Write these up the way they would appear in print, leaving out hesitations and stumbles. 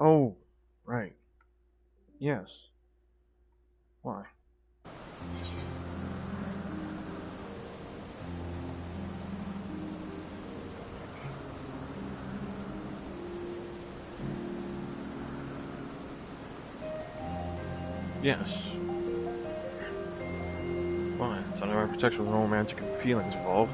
Oh, right. Yes. Why? Yes. Why? It's under my protection with romantic feelings involved.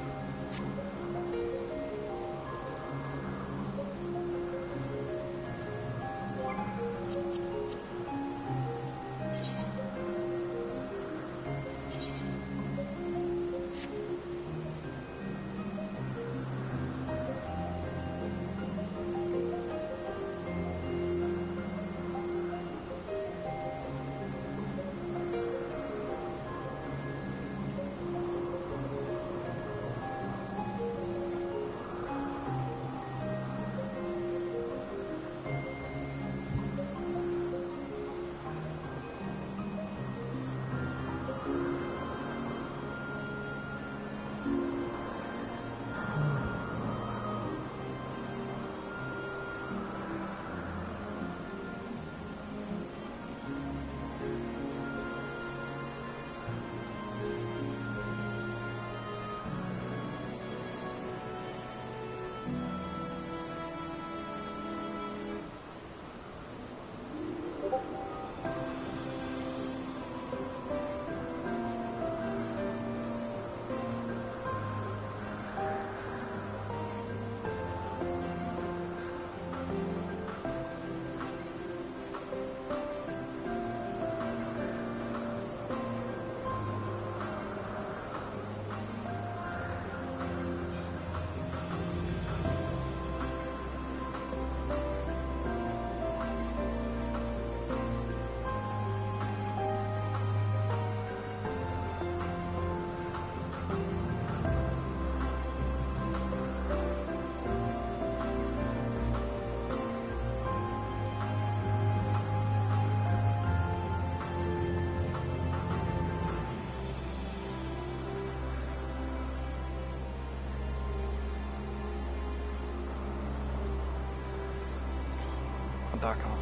Attack on.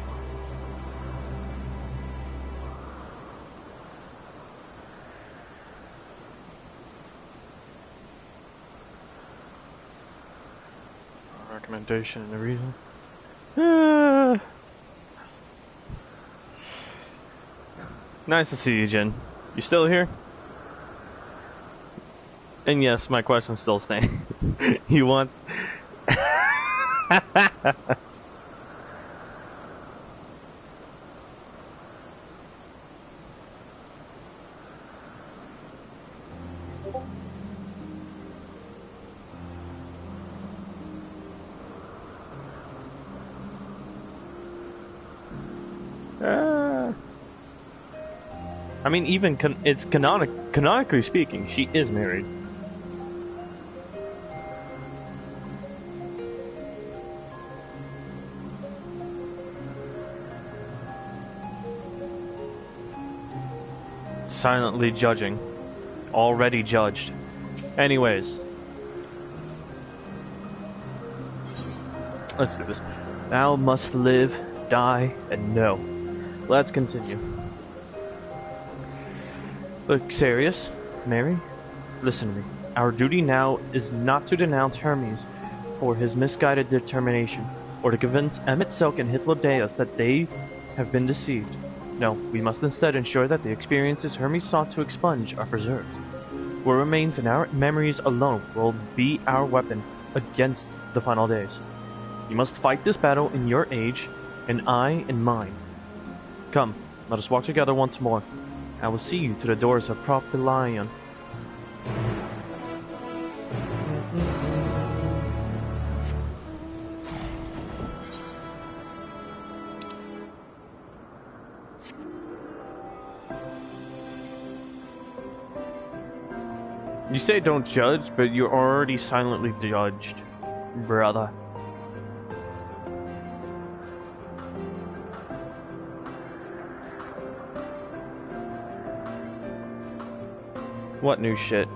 Recommendation and the reason. Uh, nice to see you, Jin. You still here? And yes, my question still stands. You want? Uh, I mean, even it's canonically speaking, she is married. Silently judging, already judged. Anyways, let's do this. Thou must live, die, and know. Let's continue. Look, Xarius, Mary, listen to me. Our duty now is not to denounce Hermes for his misguided determination, or to convince Emmett Silk and Hythlodaeus that they have been deceived. No, we must instead ensure that the experiences Hermes sought to expunge are preserved. What remains in our memories alone will be our weapon against the final days. You must fight this battle in your age, and I in mine. Come, let us walk together once more. I will see you to the doors of Propylion. You say don't judge, but you're already silently judged, brother. What new shit?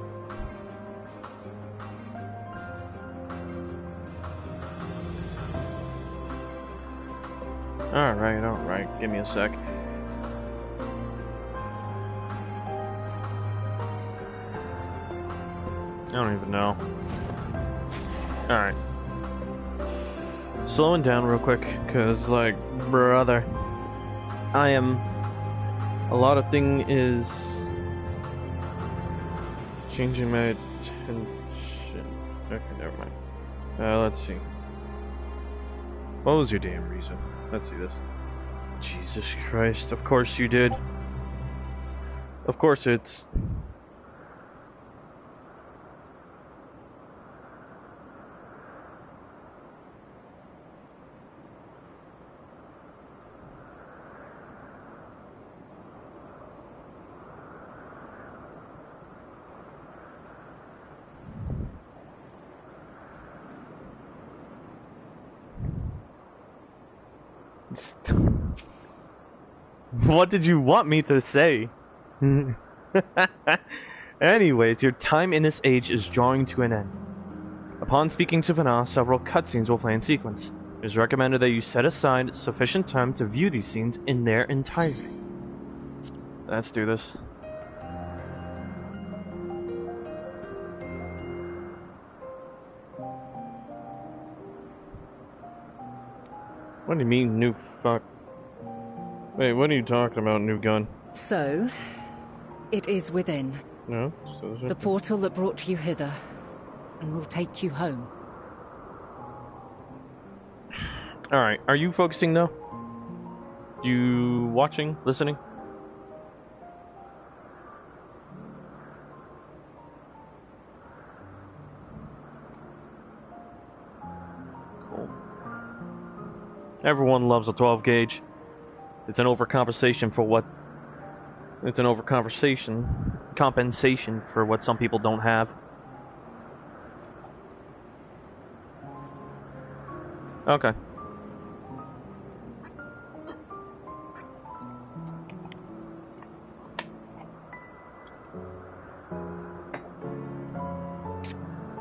Alright. Give me a sec. I don't even know. Alright. Slowing down real quick, cause like, brother, a lot of thing is changing my attention. Okay, never mind. Let's see. What was your damn reason? Let's see this. Jesus Christ, of course you did. Of course it's... What did you want me to say? Anyways, your time in this age is drawing to an end. Upon speaking to Vana, several cutscenes will play in sequence. It is recommended that you set aside sufficient time to view these scenes in their entirety. Let's do this. What do you mean, new fuck? Wait, what are you talking about, new gun? So, it is within. No? The portal that brought you hither, and will take you home. Alright, are you focusing though? You watching? Listening? Cool. Everyone loves a 12 gauge. It's an overcompensation for what... It's an compensation for what some people don't have. Okay.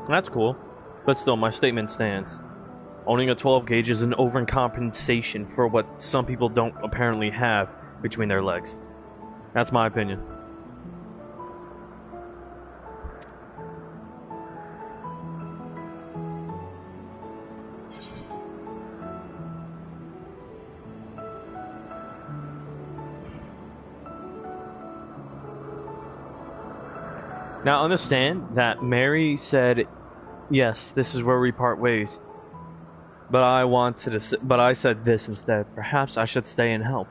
That's cool. But still, my statement stands. Owning a 12 gauge is an overcompensation for what some people don't apparently have between their legs. That's my opinion. Now understand that Mary said, yes, this is where we part ways. But I said this instead. Perhaps I should stay and help.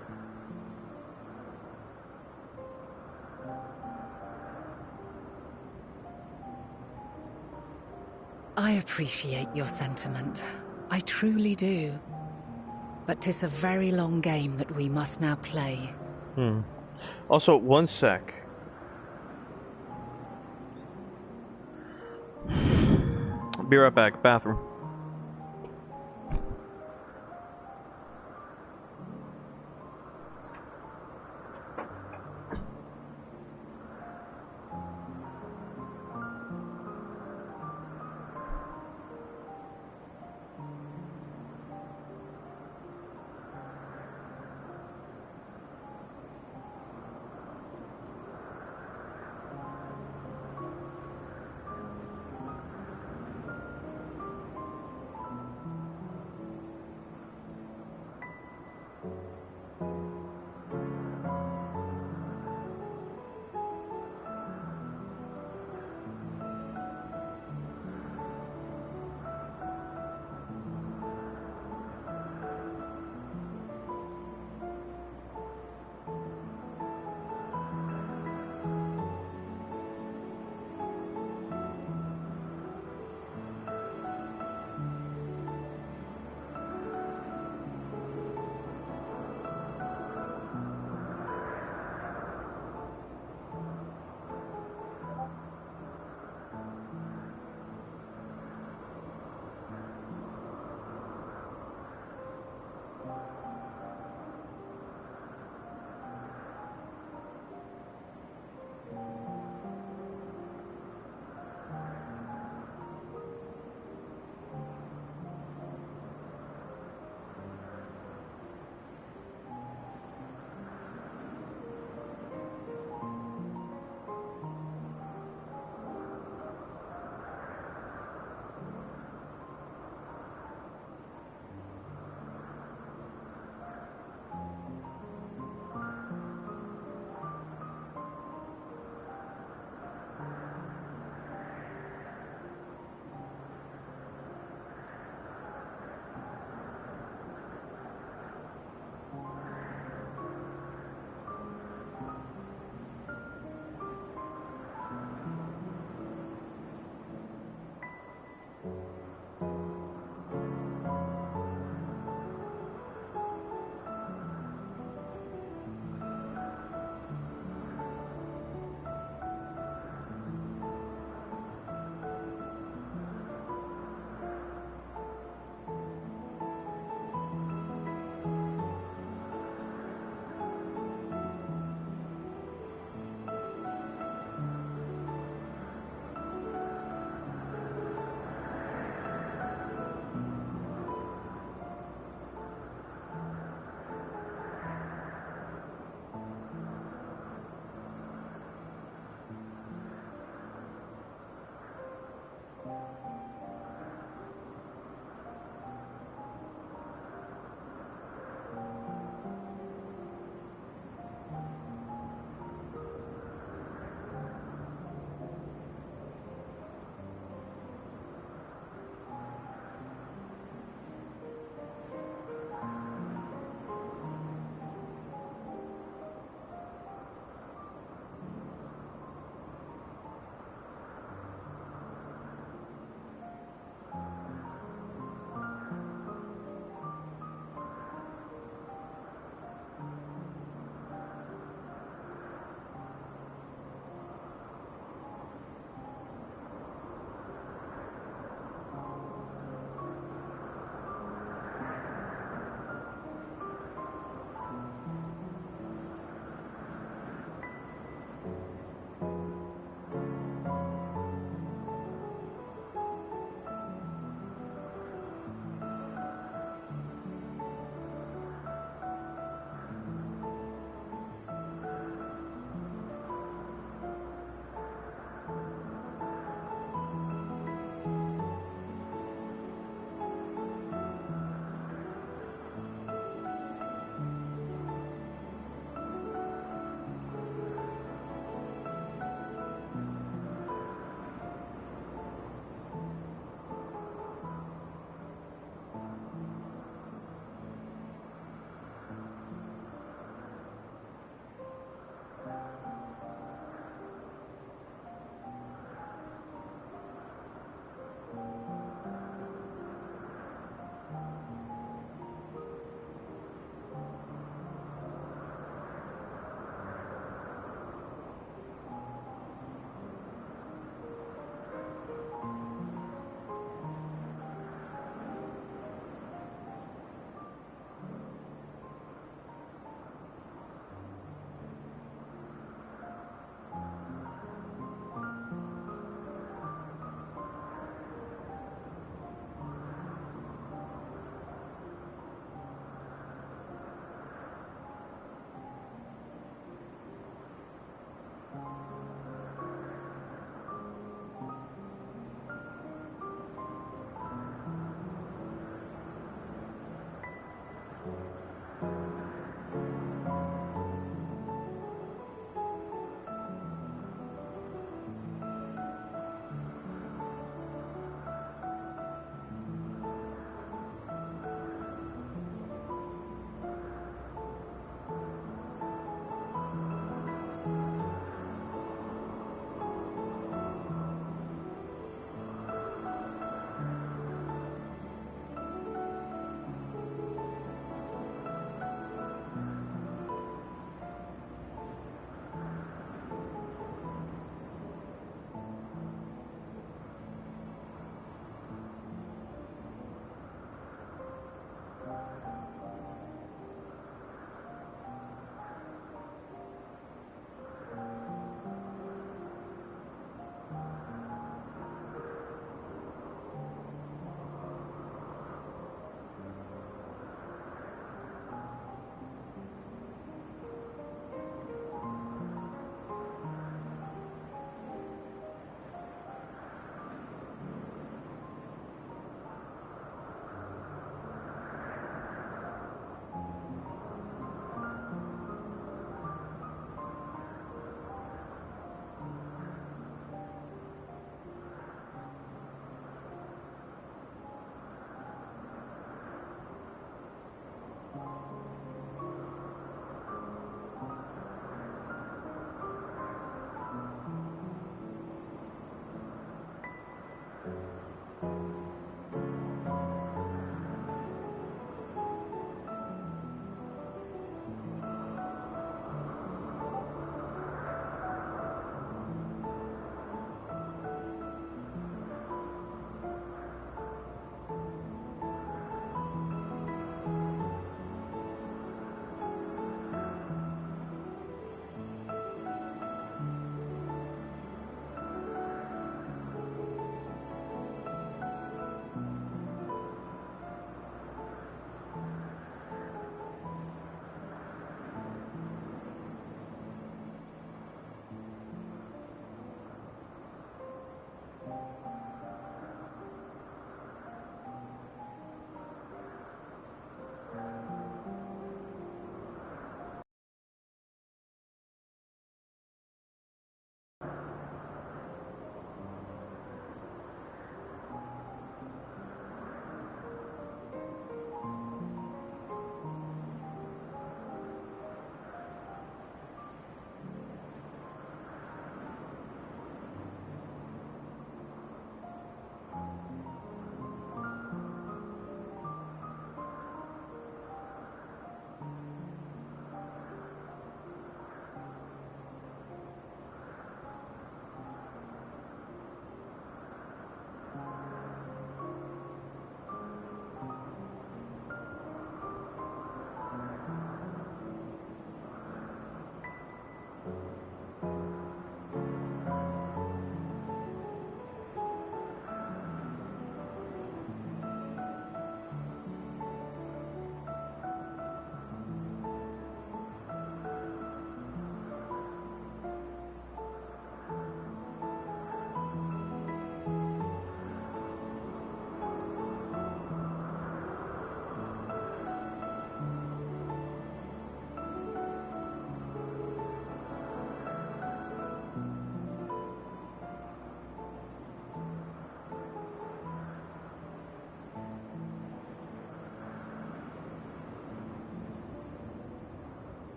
I appreciate your sentiment. I truly do. But 'tis a very long game that we must now play. Also, one sec. Be right back. Bathroom.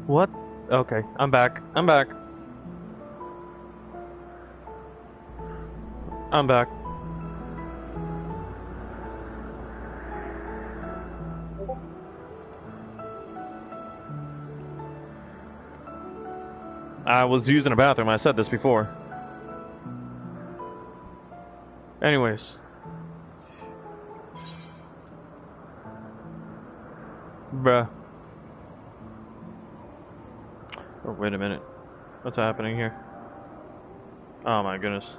What? Okay, I'm back. I'm back. I'm back. I was using a bathroom. I said this before. Anyways. Bruh. Oh, wait a minute. What's happening here? Oh my goodness.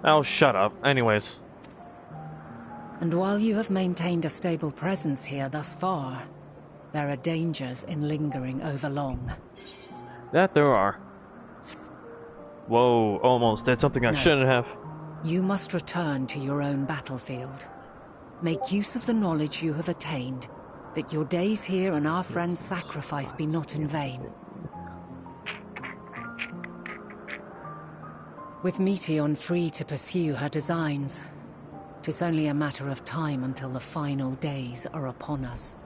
Oh, shut up. Anyways. And while you have maintained a stable presence here thus far, there are dangers in lingering over long. That there are. Whoa, almost did something I shouldn't have. You must return to your own battlefield. Make use of the knowledge you have attained, that your days here and our friends' sacrifice be not in vain. With Meteion free to pursue her designs, 'tis only a matter of time until the final days are upon us.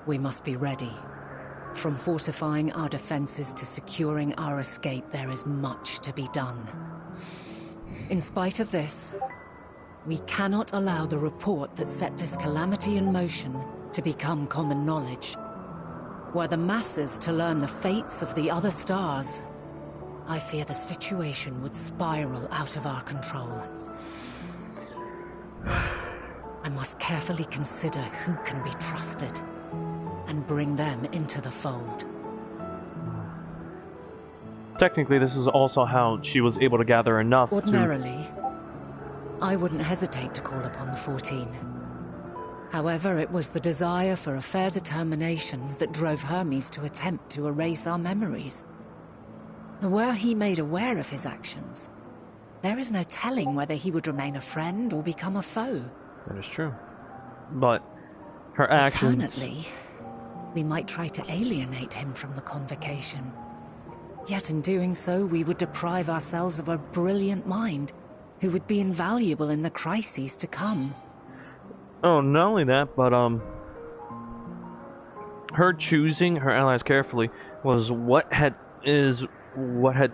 We must be ready. From fortifying our defenses to securing our escape, there is much to be done. In spite of this, we cannot allow the report that set this calamity in motion to become common knowledge. Were the masses to learn the fates of the other stars, I fear the situation would spiral out of our control. I must carefully consider who can be trusted and bring them into the fold. Technically, this is also how she was able to gather enough Ordinarily, I wouldn't hesitate to call upon the 14. However, it was the desire for a fair determination that drove Hermes to attempt to erase our memories. Were he made aware of his actions, there is no telling whether he would remain a friend or become a foe. That is true. But her actions... Alternately, we might try to alienate him from the convocation. Yet in doing so, we would deprive ourselves of a brilliant mind who would be invaluable in the crises to come. Oh, not only that, but her choosing her allies carefully was what had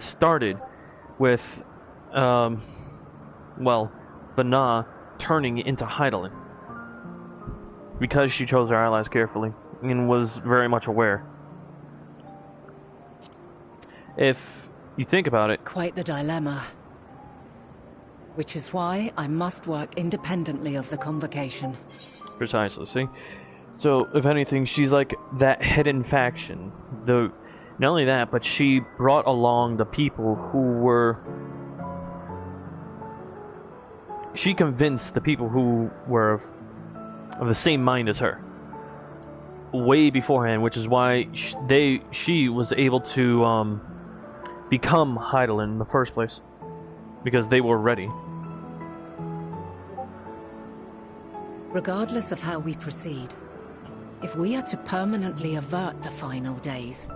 started with well, Vana turning into Heidelin. Because she chose her allies carefully and was very much aware. If you think about it... Quite the dilemma. Which is why I must work independently of the convocation. Precisely, see? So, if anything, she's like that hidden faction. Though, not only that, but she brought along the people who were... She convinced the people who were of the same mind as her. Way beforehand, which is why she was able to become Heidelin in the first place. Because they were ready. Regardless of how we proceed, if we are to permanently avert the final days,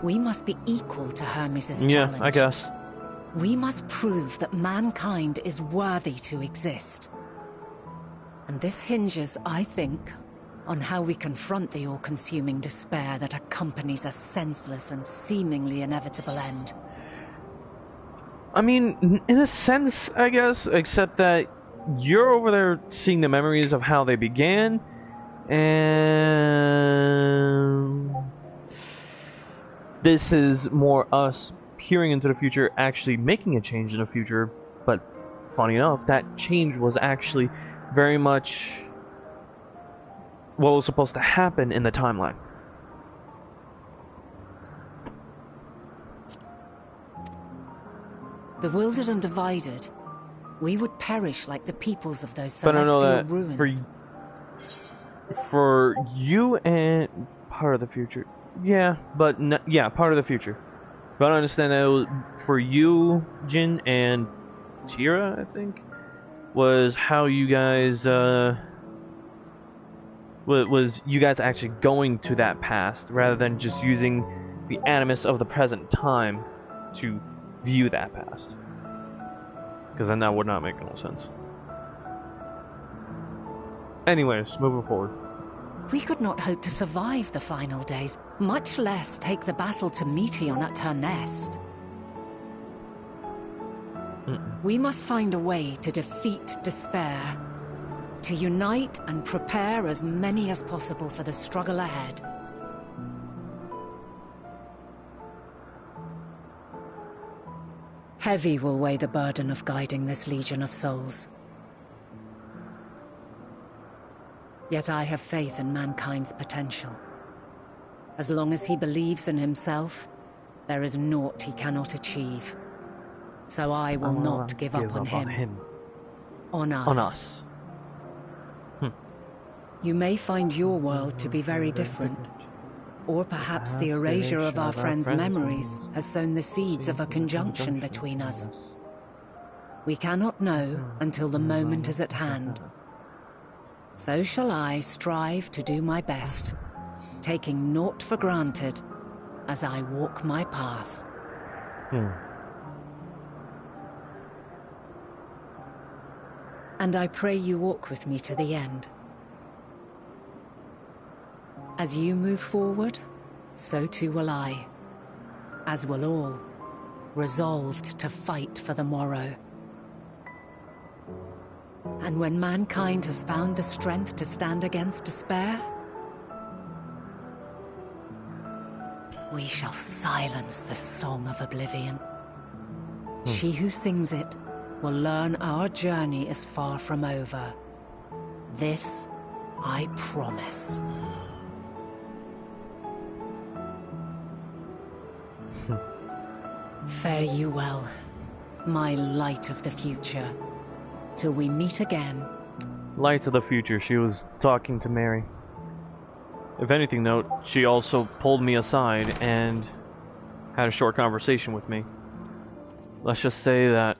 we must be equal to Hermes' challenge. Yeah, I guess. We must prove that mankind is worthy to exist. And this hinges, I think, on how we confront the all-consuming despair that accompanies a senseless and seemingly inevitable end. I mean, in a sense, I guess, except that you're over there seeing the memories of how they began, and this is more us peering into the future, actually making a change in the future. But funny enough, that change was actually very much what was supposed to happen in the timeline. Bewildered and divided, we would perish like the peoples of those But I know celestial that ruins. for you and part of the future, yeah, but yeah, part of the future. But I understand that it was, for you, Jin, and Tira, I think, was how you guys was you guys actually going to that past rather than just using the animus of the present time to view that past, because then that would not make no sense. Anyways, moving forward. We could not hope to survive the final days, much less take the battle to Meteon at her nest. We must find a way to defeat despair, to unite and prepare as many as possible for the struggle ahead. Heavy will weigh the burden of guiding this legion of souls. Yet I have faith in mankind's potential. As long as he believes in himself, there is naught he cannot achieve. So I will not give up on him. On us. On us. You may find your world to be very different. Or perhaps the erasure of our friends' memories has sown the seeds of a conjunction between us. We cannot know until the moment is at hand. So shall I strive to do my best, taking naught for granted as I walk my path. And I pray you walk with me to the end. As you move forward, so too will I, as will all, resolved to fight for the morrow. And when mankind has found the strength to stand against despair, we shall silence the song of oblivion. She who sings it will learn our journey is far from over. This I promise. Fare you well, my light of the future. Till we meet again. Light of the future, she was talking to Mary. If anything, though, she also pulled me aside and had a short conversation with me. Let's just say that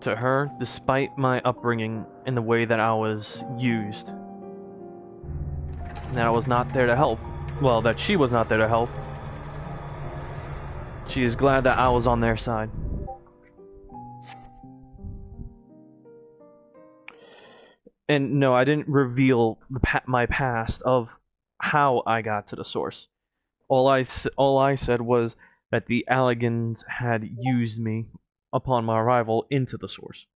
to her, despite my upbringing and the way that I was used, and that I was not there to help, well, that she was not there to help, she is glad that I was on their side. And no, I didn't reveal my past of how I got to the source. All I said was that the Alligans had used me upon my arrival into the source.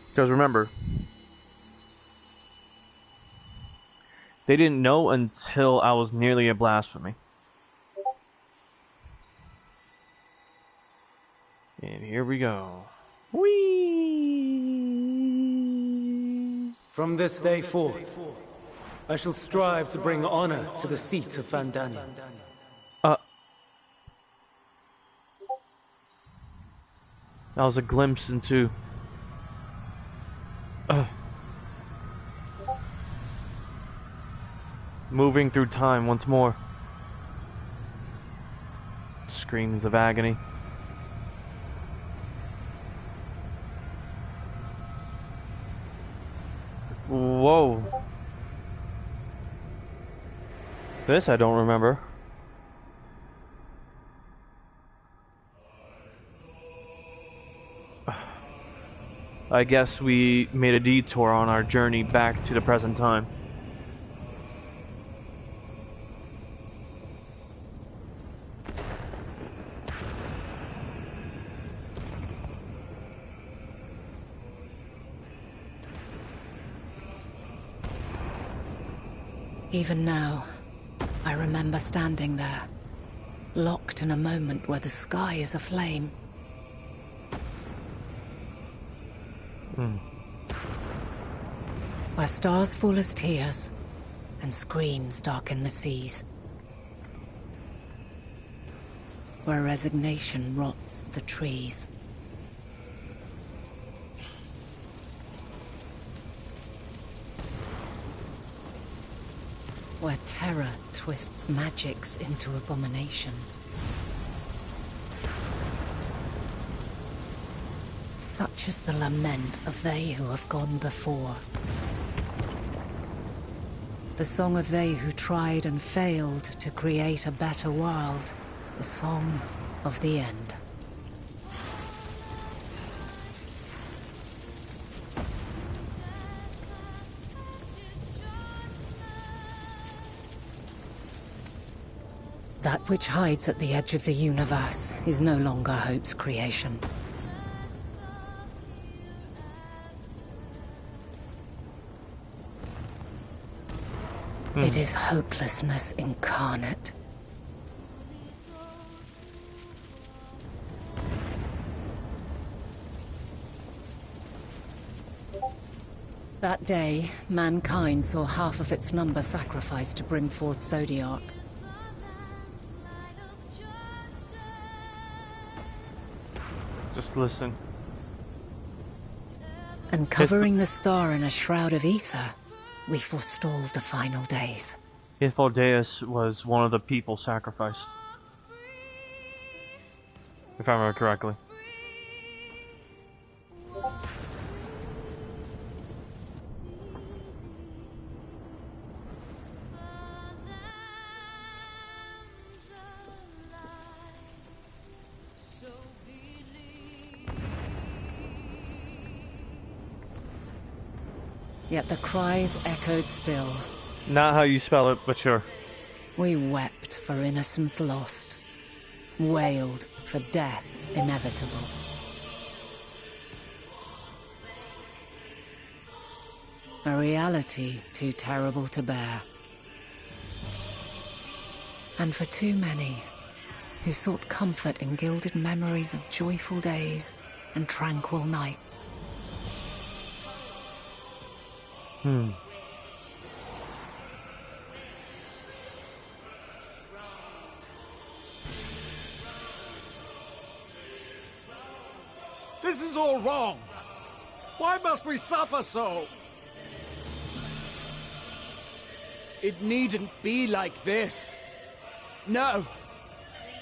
Because remember, they didn't know until I was nearly a blasphemy. And here we go. Whee! From this day forth, I shall strive to bring honor to the seat of Vandania. That was a glimpse into... moving through time once more. Screams of agony. Whoa. This I don't remember. I guess we made a detour on our journey back to the present time. Even now, I remember standing there, locked in a moment where the sky is aflame. Where stars fall as tears, and screams darken the seas. Where resignation rots the trees. Where terror twists magics into abominations. Such is the lament of they who have gone before. The song of they who tried and failed to create a better world. The song of the end. That which hides at the edge of the universe is no longer Hope's creation. It is hopelessness incarnate. That day, mankind saw half of its number sacrificed to bring forth Zodiark. Just listen. And covering the star in a shroud of ether, we forestalled the final days. Hythlodaeus was one of the people sacrificed. If I remember correctly. Yet the cries echoed still. Not how you spell it, but sure. We wept for innocence lost, wailed for death inevitable. A reality too terrible to bear. And for too many who sought comfort in gilded memories of joyful days and tranquil nights. This is all wrong. Why must we suffer so? It needn't be like this. No.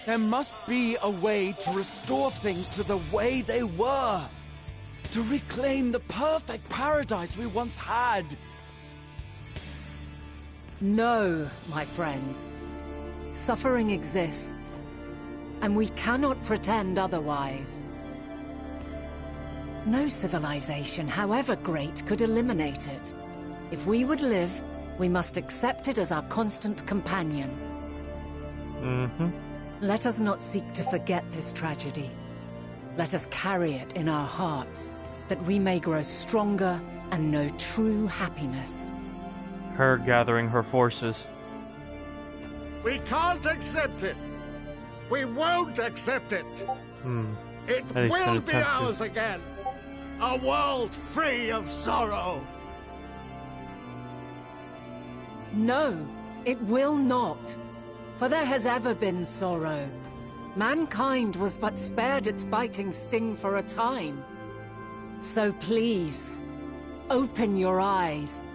There must be a way to restore things to the way they were. To reclaim the perfect paradise we once had. No, my friends. Suffering exists, and we cannot pretend otherwise. No civilization, however great, could eliminate it. If we would live, we must accept it as our constant companion. Let us not seek to forget this tragedy. Let us carry it in our hearts, that we may grow stronger and know true happiness. Her gathering her forces. We can't accept it. We won't accept it. It At least will an be attempt to. ours again. A world free of sorrow. No, it will not. For there has ever been sorrow. Mankind was but spared its biting sting for a time. So please, open your eyes.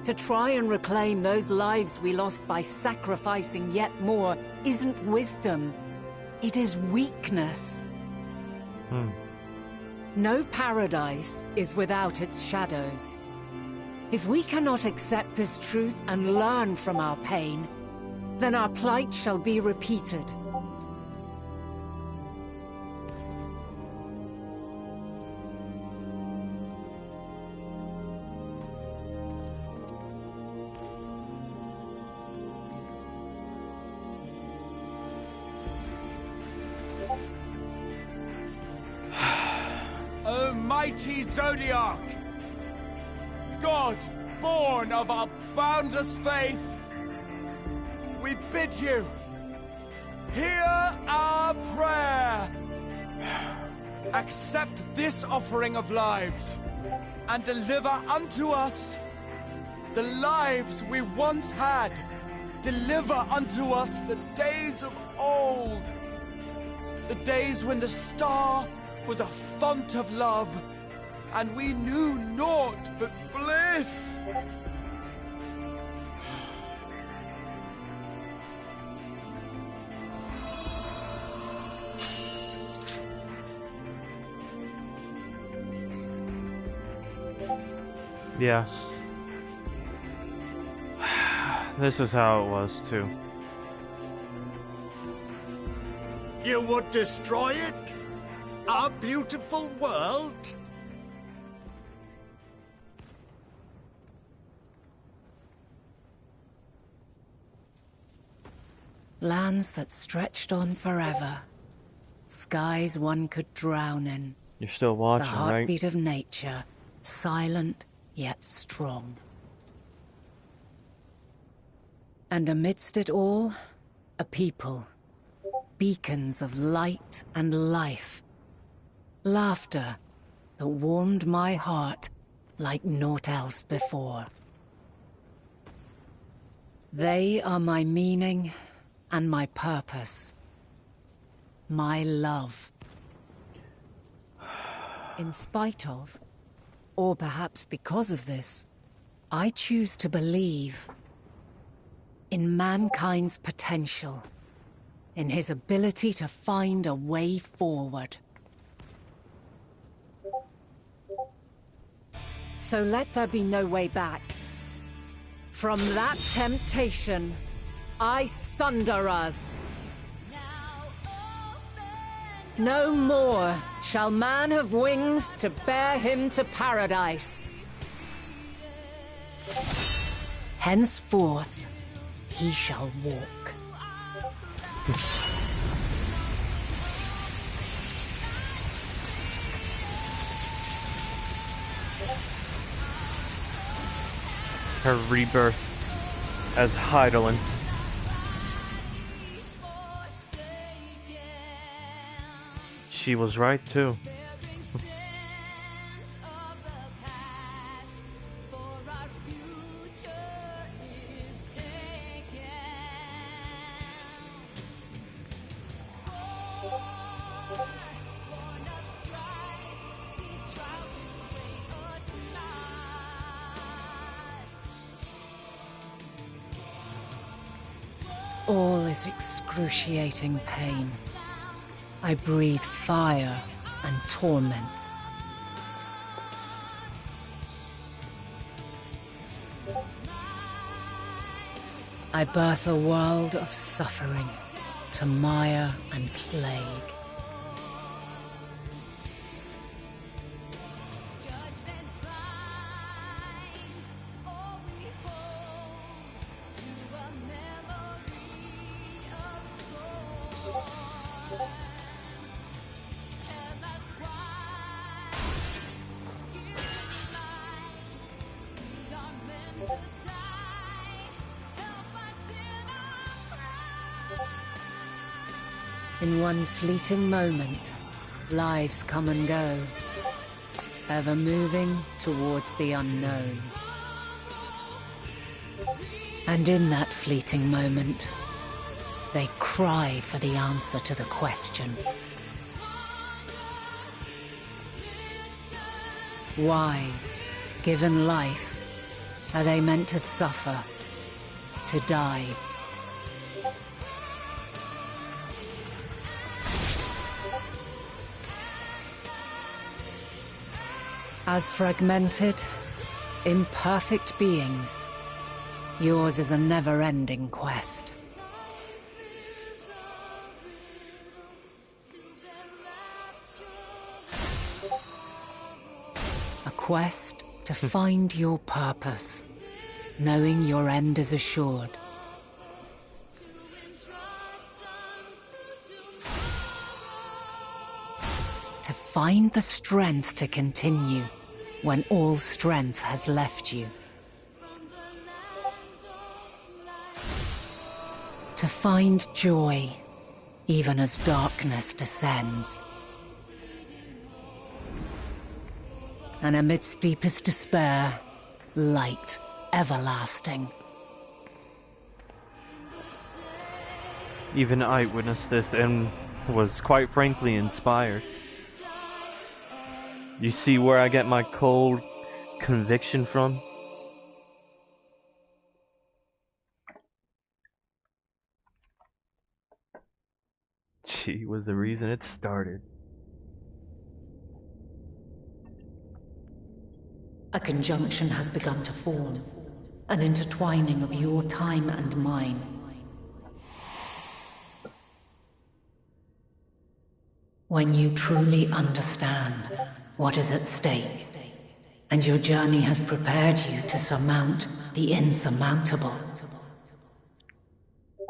To try and reclaim those lives we lost by sacrificing yet more isn't wisdom. It is weakness. No paradise is without its shadows. If we cannot accept this truth and learn from our pain, then our plight shall be repeated. O mighty Zodiark! God, born of our boundless faith, we bid you, hear our prayer. Accept this offering of lives, and deliver unto us the lives we once had. Deliver unto us the days of old, the days when the star was a font of love, and we knew naught but bliss. Yes. This is how it was, too. You would destroy it? Our beautiful world? Lands that stretched on forever. Skies one could drown in. You're still The watching, right? heartbeat of nature, silent yet strong. And amidst it all, a people. Beacons of light and life. Laughter that warmed my heart like naught else before. They are my meaning and my purpose. My love. In spite of, or perhaps because of this, I choose to believe in mankind's potential, in his ability to find a way forward. So let there be no way back. From that temptation, I sunder us. No more shall man have wings to bear him to paradise. Henceforth, he shall walk. Her rebirth as Heidelin. She was right too. All is excruciating pain. I breathe fire and torment. I birth a world of suffering to mire and plague. In one fleeting moment, lives come and go, ever moving towards the unknown. And in that fleeting moment, they cry for the answer to the question. Why, given life, are they meant to suffer, to die? As fragmented, imperfect beings, yours is a never-ending quest. A quest to find your purpose, knowing your end is assured. To find the strength to continue when all strength has left you. To find joy even as darkness descends. And amidst deepest despair, light everlasting. Even I witnessed this and was quite frankly inspired. You see where I get my cold conviction from? She was the reason it started. A conjunction has begun to form, an intertwining of your time and mine. When you truly understand what is at stake, and your journey has prepared you to surmount the insurmountable,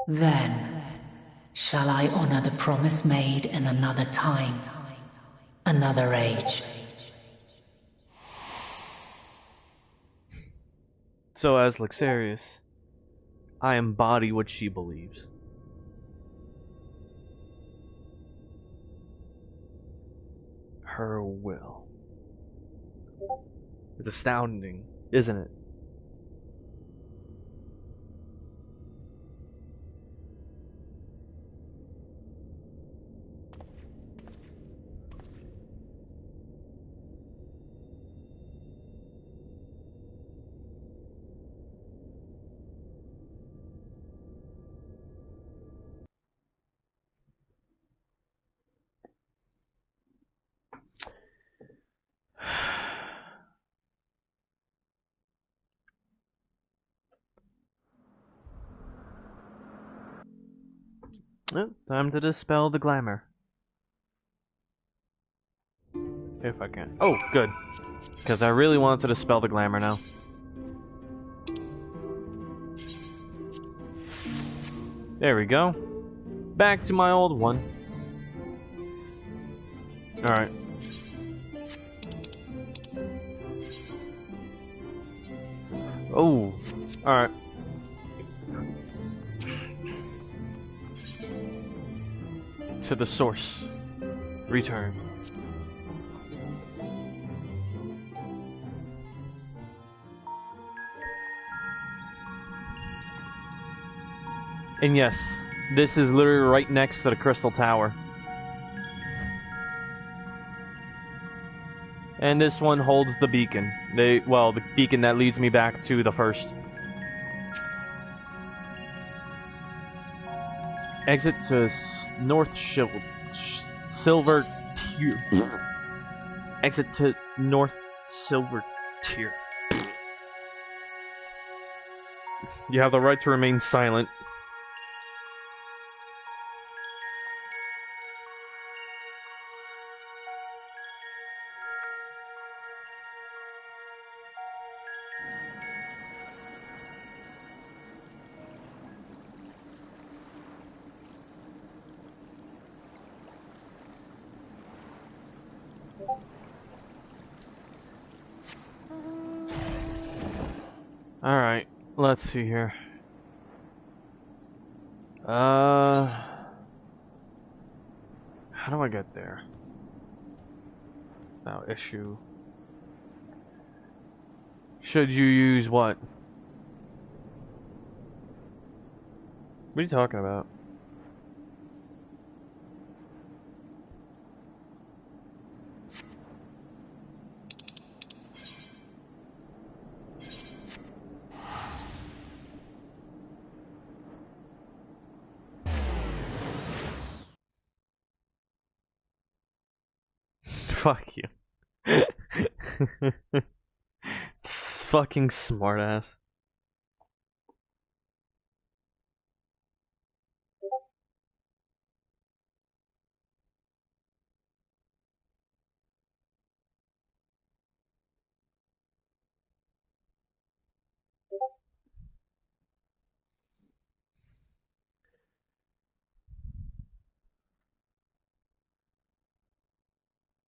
then shall I honor the promise made in another time, another age. So as Luxarius, I embody what she believes. Her will. It's astounding, isn't it? Well, time to dispel the glamour. If I can. Oh, good. Because I really wanted to dispel the glamour now. There we go. Back to my old one. Alright. Oh, alright. To the source. Return. And yes, this is literally right next to the Crystal Tower. And this one holds the beacon. Well, the beacon that leads me back to the first. Exit to North Silver Tier. Exit to North Silver Tier. You have the right to remain silent. Alright, let's see here. How do I get there? Now, issue. Should you use what? What are you talking about? Fuck you. Fucking smartass.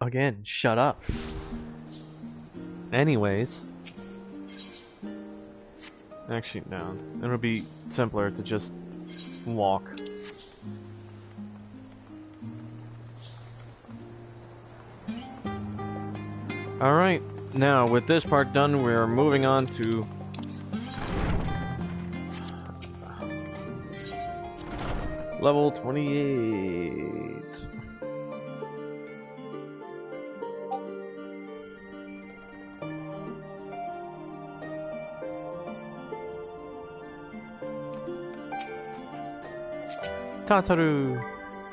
Again, shut up. Anyways. Actually, no. It'll be simpler to just walk. Alright, now with this part done, we're moving on to level 28. Tataru,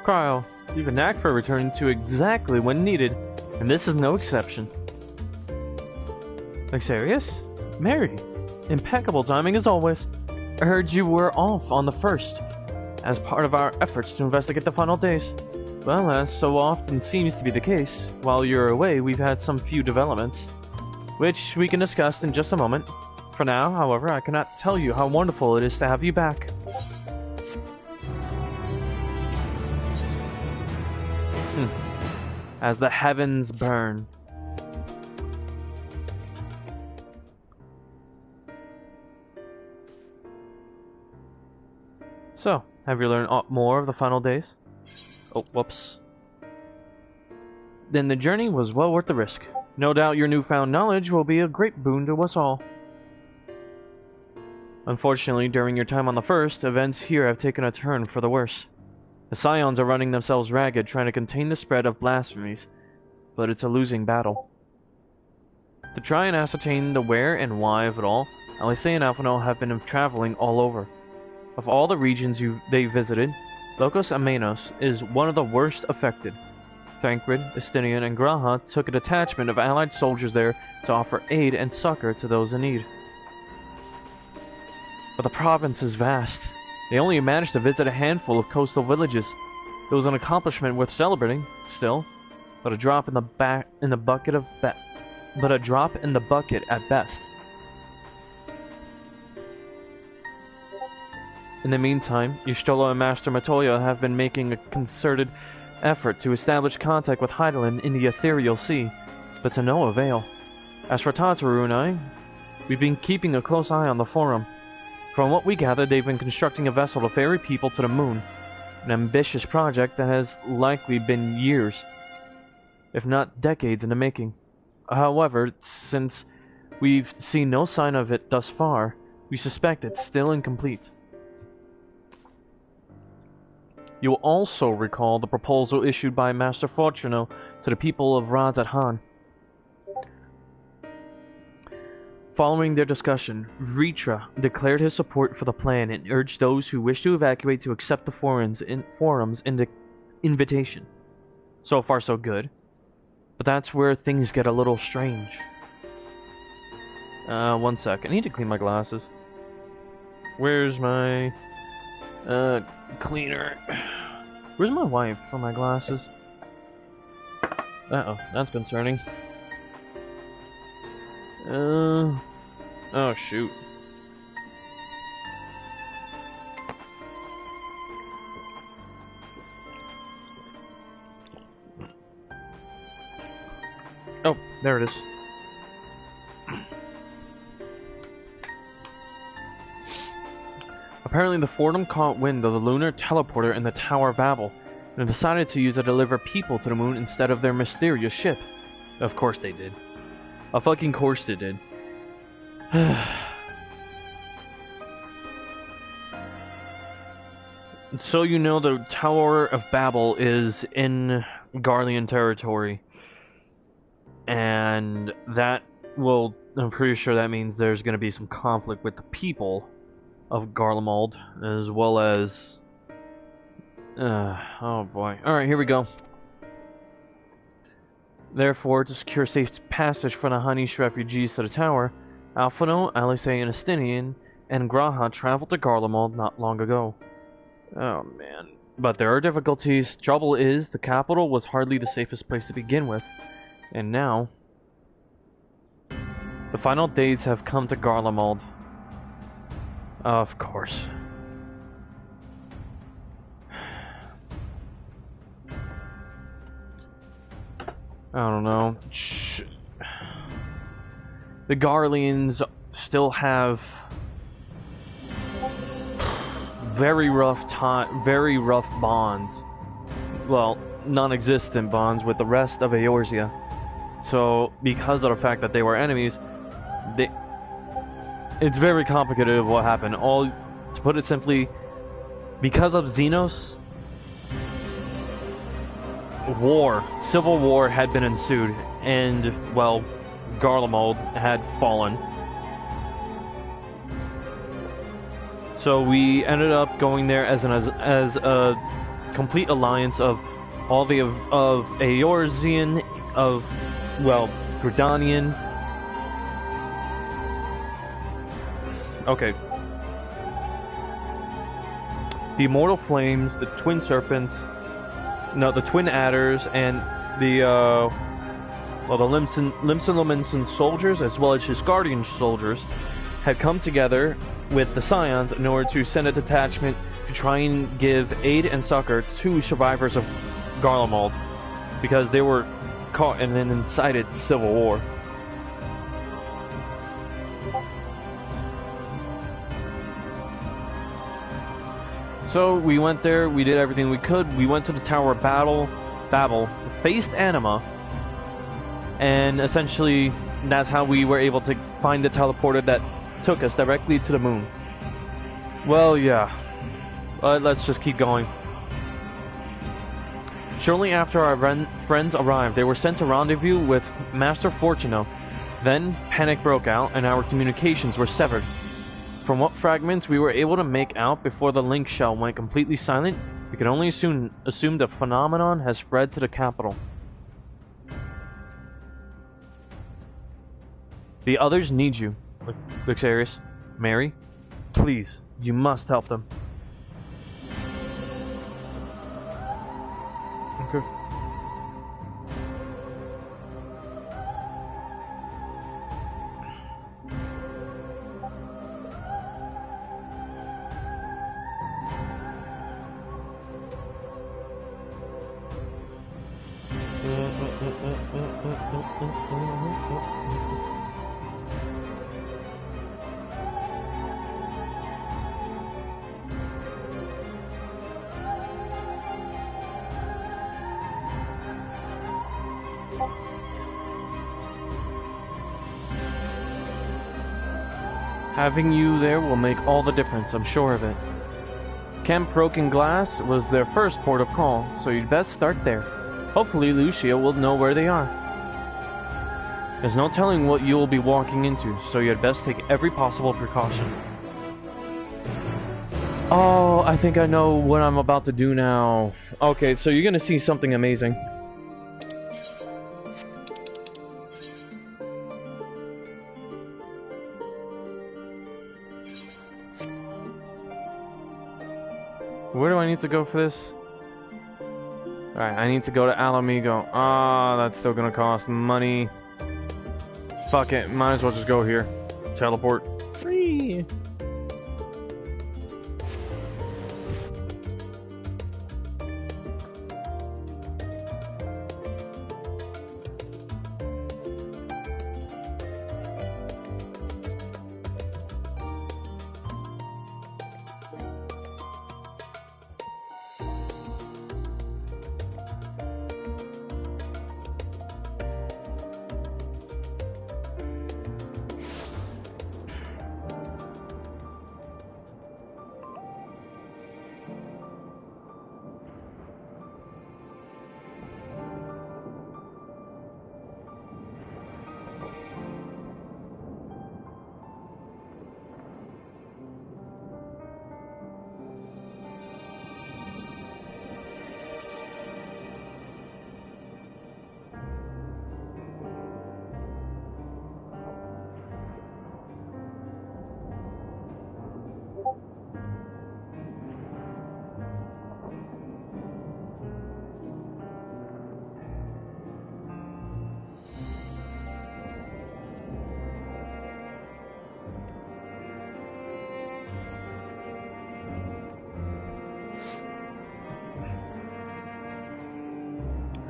Cryo, you have a knack for returning to exactly when needed, and this is no exception. Luxarius? Mary, impeccable timing as always. I heard you were off on the first, as part of our efforts to investigate the final days. Well, as so often seems to be the case, while you're away, we've had some few developments, which we can discuss in just a moment. For now, however, I cannot tell you how wonderful it is to have you back. As the heavens burn. So, have you learned more of the final days? Oh, whoops. Then the journey was well worth the risk. No doubt your newfound knowledge will be a great boon to us all. Unfortunately, during your time on the First, events here have taken a turn for the worse. The Scions are running themselves ragged, trying to contain the spread of blasphemies, but it's a losing battle. To try and ascertain the where and why of it all, Alysei and Alphinaud have been traveling all over. Of all the regions they visited, Locos Amenos is one of the worst affected. Thancred, Estinian, and Graha took a detachment of allied soldiers there to offer aid and succor to those in need. But the province is vast. They only managed to visit a handful of coastal villages. It was an accomplishment worth celebrating, still, but a drop in the bucket at best. In the meantime, Ystolo and Master Matoya have been making a concerted effort to establish contact with Hydaelyn in the Ethereal Sea, but to no avail. As for Tataru and I, we've been keeping a close eye on the Forum. From what we gather, they've been constructing a vessel to ferry people to the moon, an ambitious project that has likely been years, if not decades in the making. However, since we've seen no sign of it thus far, we suspect it's still incomplete. You'll also recall the proposal issued by Master Fortuno to the people of Radz-at-Han. Following their discussion, Ritra declared his support for the plan and urged those who wish to evacuate to accept the forum's invitation. So far, so good. But that's where things get a little strange. One sec. I need to clean my glasses. Where's my... cleaner? Where's my wife for my glasses? Uh-oh, that's concerning. Oh shoot. Oh, there it is. Apparently the Fordham caught wind of the lunar teleporter in the Tower of Babel, and decided to use it to deliver people to the moon instead of their mysterious ship. Of course they did. A fucking course they did. So you know the Tower of Babel is in Garlean territory. And that will... I'm pretty sure that means there's going to be some conflict with the people of Garlemald, as well as... oh boy. Alright, here we go. Therefore, to secure safe passage for the Hanish refugees to the tower, Alphinaud, Alysei, and Estinian, and Graha traveled to Garlemald not long ago. Oh man. But there are difficulties. Trouble is, the capital was hardly the safest place to begin with. And now... the final dates have come to Garlemald. Of course. I don't know. The Garleans still have very rough bonds. Well, non-existent bonds with the rest of Eorzea. So, because of the fact that they were enemies, it's very complicated of what happened. To put it simply, because of Xenos, civil war had been ensued, and, well, Garlemald had fallen. So we ended up going there as a complete alliance of all the of Eorzean, of, well, Gridanian. Okay. The Immortal Flames, the Twin Serpents, no, the Twin Adders and the well, the Limson Limson soldiers, as well as his Guardian soldiers, had come together with the Scions in order to send a detachment to try and give aid and succor to survivors of Garlemald, because they were caught in an incited civil war. So we went there, we did everything we could, we went to the Tower of Babel, faced Anima, and essentially that's how we were able to find the teleporter that took us directly to the moon. Well, yeah. Let's just keep going. Shortly after our friends arrived, they were sent to rendezvous with Master Fortuno. Then, panic broke out and our communications were severed. From what fragments we were able to make out before the link shell went completely silent, we could only assume the phenomenon has spread to the capital. The others need you, Luxarius. Mary, please, you must help them. Okay. Having you there will make all the difference, I'm sure of it. Camp Broken Glass was their first port of call, so you'd best start there. Hopefully Lucia will know where they are. There's no telling what you will be walking into, so you'd best take every possible precaution. Oh, I think I know what I'm about to do now. Okay, so you're gonna see something amazing. Where do I need to go for this? Alright, I need to go to Alamigo. Ah, that's still gonna cost money. Fuck it, might as well just go here. Teleport. Free!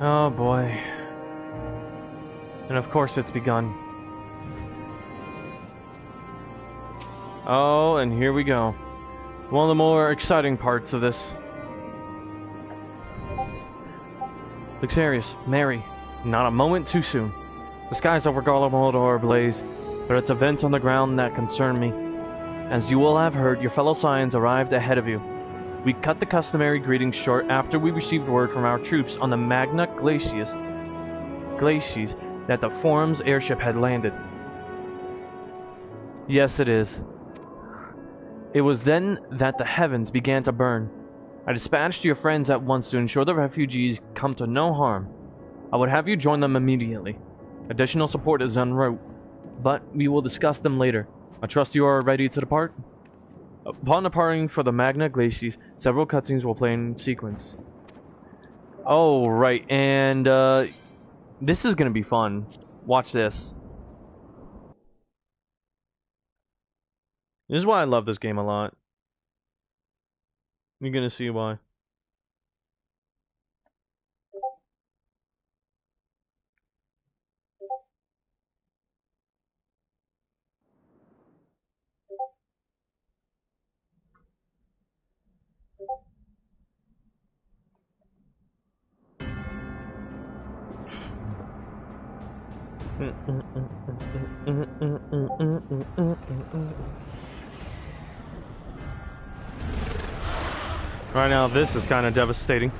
Oh boy. And of course it's begun. Oh, and here we go. One of the more exciting parts of this. Luxarius, Mary, not a moment too soon. The skies over Garlemald are ablaze, but it's events on the ground that concern me. As you will have heard, your fellow Scions arrived ahead of you. We cut the customary greetings short after we received word from our troops on the Magna Glacies that the Forum's airship had landed. Yes, it is. It was then that the heavens began to burn. I dispatched your friends at once to ensure the refugees come to no harm. I would have you join them immediately. Additional support is en route, but we will discuss them later. I trust you are ready to depart? Upon departing for the Magna Glacies, several cutscenes will play in sequence. Oh, right, and this is gonna be fun. Watch this. This is why I love this game a lot. You're gonna see why. Right now, this is kind of devastating.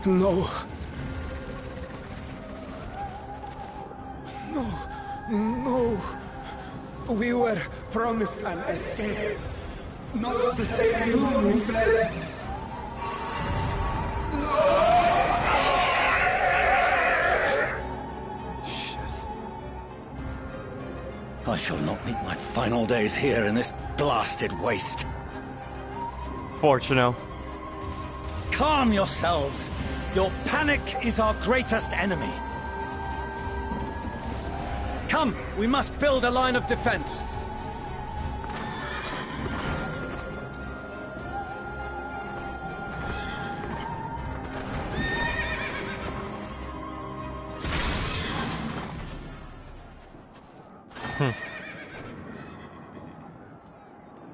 No. No. No. We were promised an escape. Not the same alone we fled. I shall not meet my final days here in this blasted waste. Fortuno. Calm yourselves. Your panic is our greatest enemy. Come, we must build a line of defense.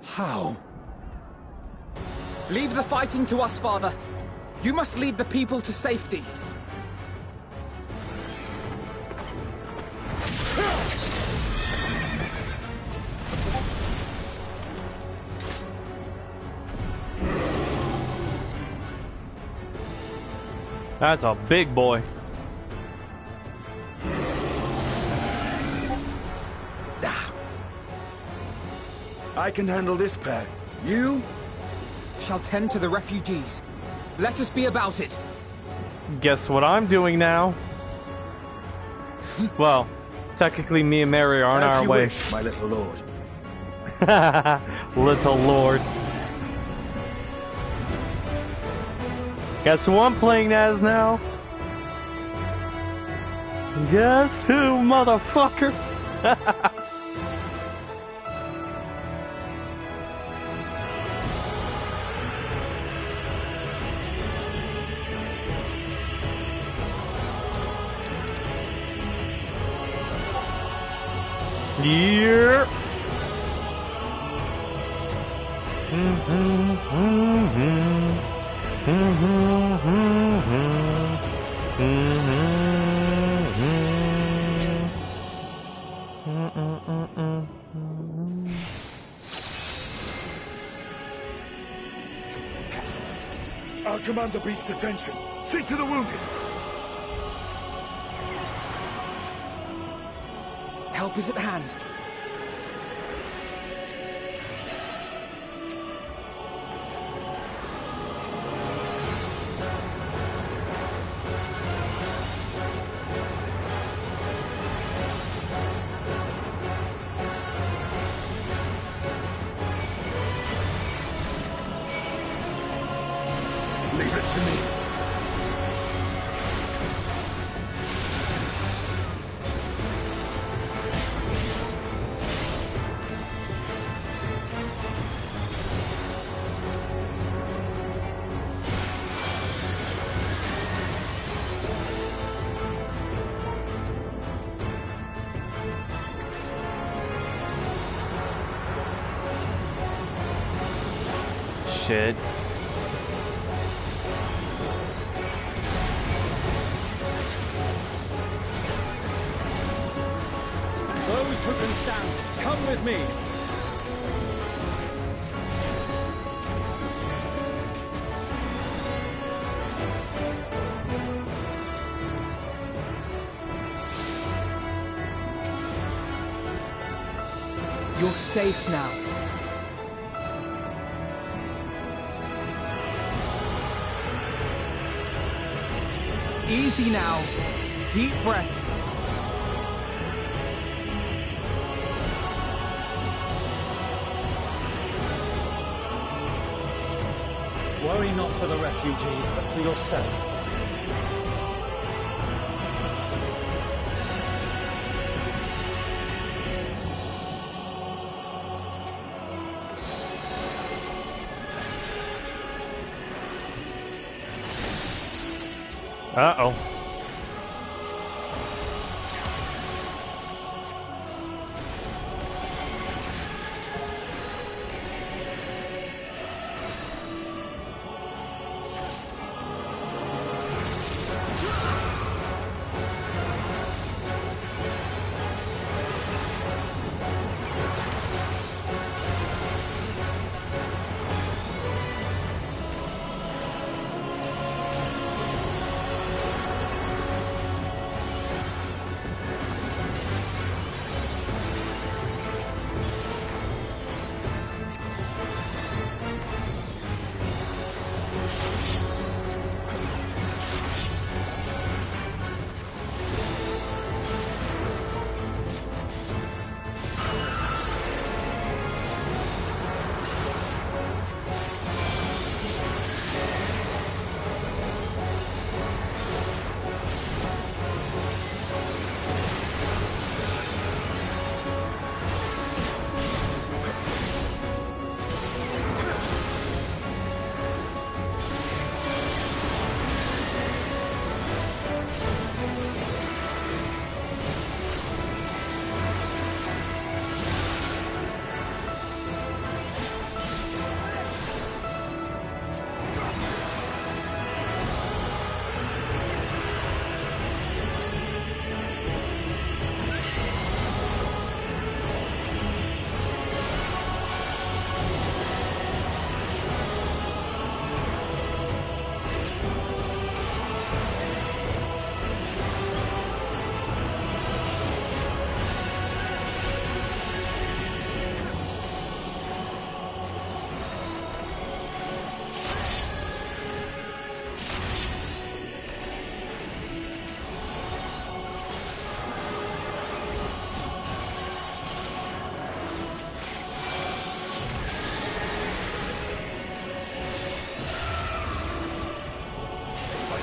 How? Leave the fighting to us, Father. You must lead the people to safety. That's a big boy. I can handle this pair. You shall tend to the refugees. Let us be about it. Guess what I'm doing now? Well, technically me and Mary are on As our you way. wish, my little lord. Little lord. Guess who I'm playing as now? Guess who, motherfucker? Yeah. I'll command the beast's attention. See to the wounded. Help is at hand. Leave it to me. Shit. Those who can stand, come with me. You're safe now. Easy now. Deep breaths. Worry not for the refugees, but for yourself. Uh-oh.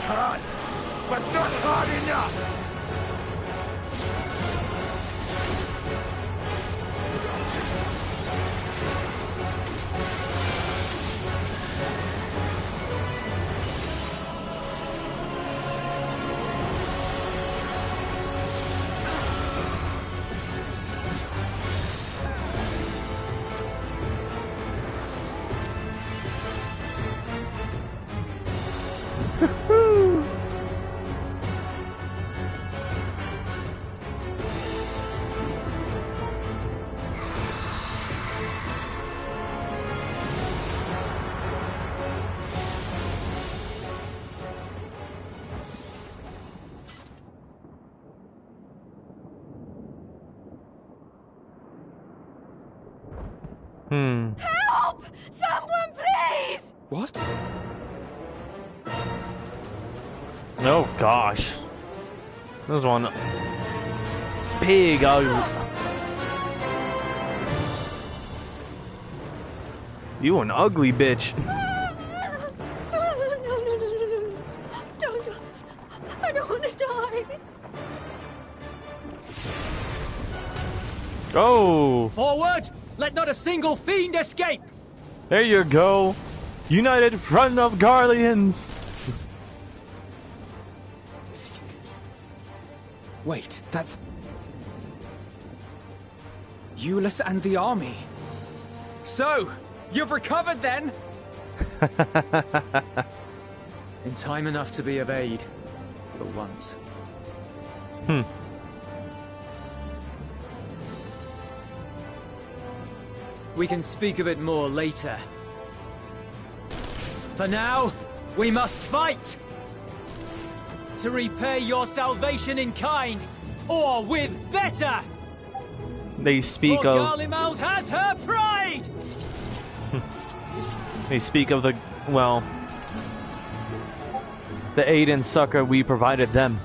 Hard, but not hard enough! Help! Someone, please! What? Oh gosh. There's one big ugly. You an ugly bitch. No. Don't. I don't want to die. Oh, Forward! Let not a single fiend escape! there you go. United Front of Guardians. Wait, that's... Euless and the army. So, you've recovered then? In time enough to be of aid. For once. We can speak of it more later. For now, we must fight! To repay your salvation in kind, or with better! They speak For of Garlemald has her pride! the aid and succor we provided them.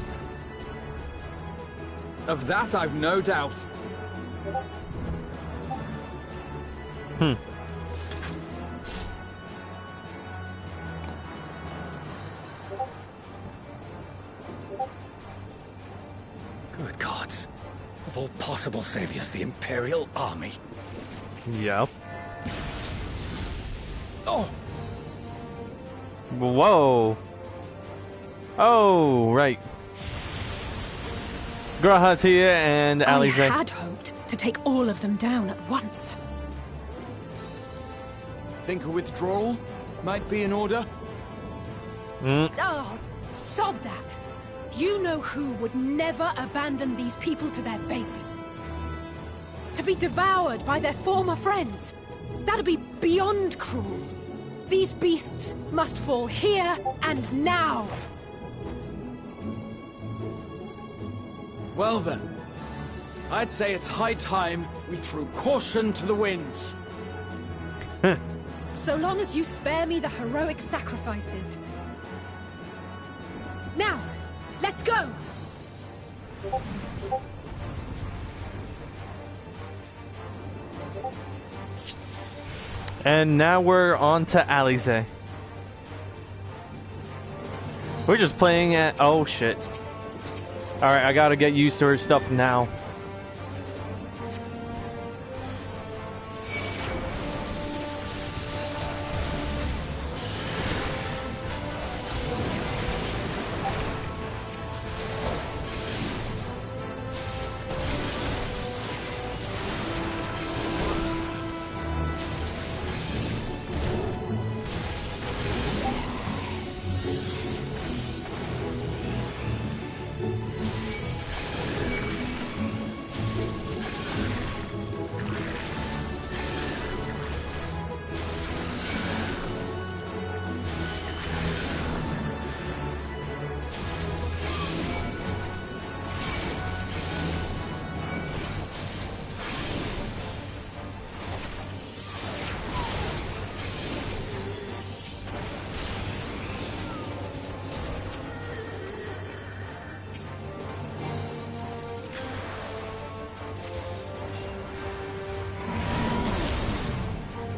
Of that I've no doubt. Good gods. Of all possible saviors, the Imperial Army. Yep. Oh! Whoa. Oh, right. Grahatia and I Alize. had hoped to take all of them down at once. Think a withdrawal might be in order? Oh, sod that. You know who would never abandon these people to their fate. To be devoured by their former friends. That'd be beyond cruel. These beasts must fall here and now. Well then, I'd say it's high time we threw caution to the winds. So long as you spare me the heroic sacrifices. Now, let's go! And now we're on to Alize. We're just playing at... Oh, shit. Alright, I gotta get used to her stuff now.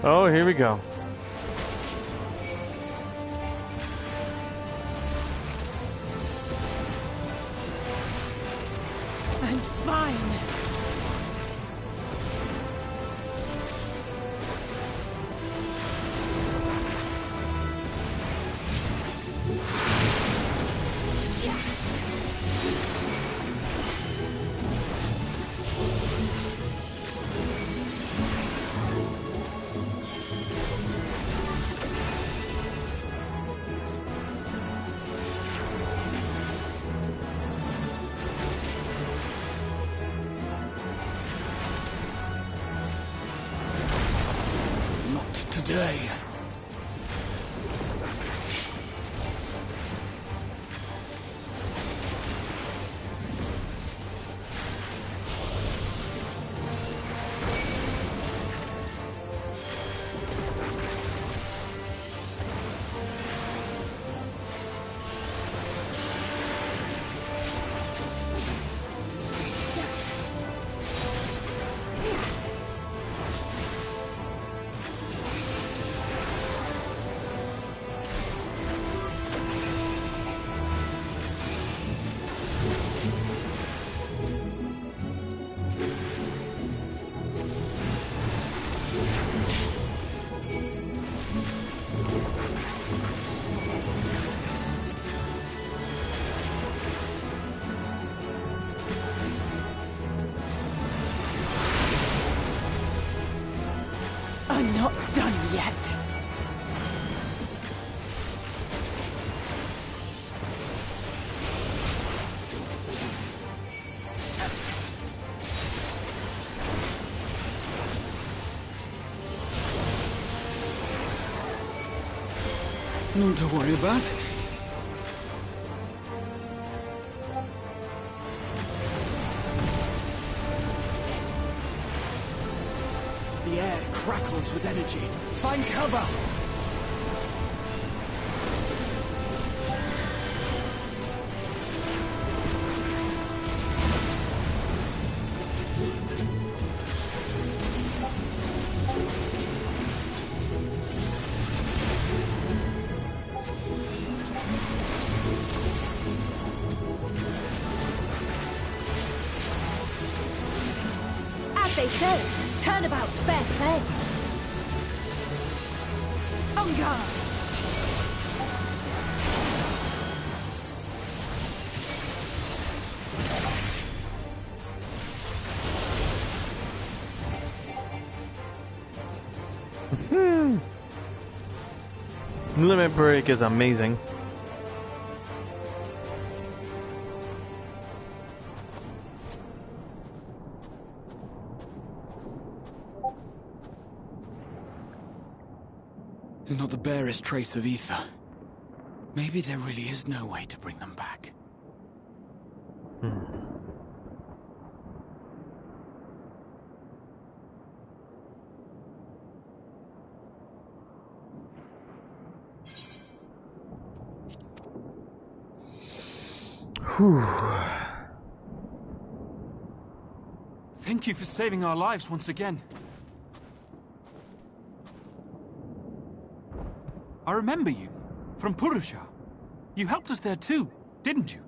Oh, here we go. I'm fine. Not today. I'm not done yet. None to worry about. The air crackles with energy. Find cover! they say, turnabout's fair play. On guard! Limit break is amazing. There's not the barest trace of ether. Maybe there really is no way to bring them back. Thank you for saving our lives once again. I remember you, from Purusha. You helped us there too, didn't you?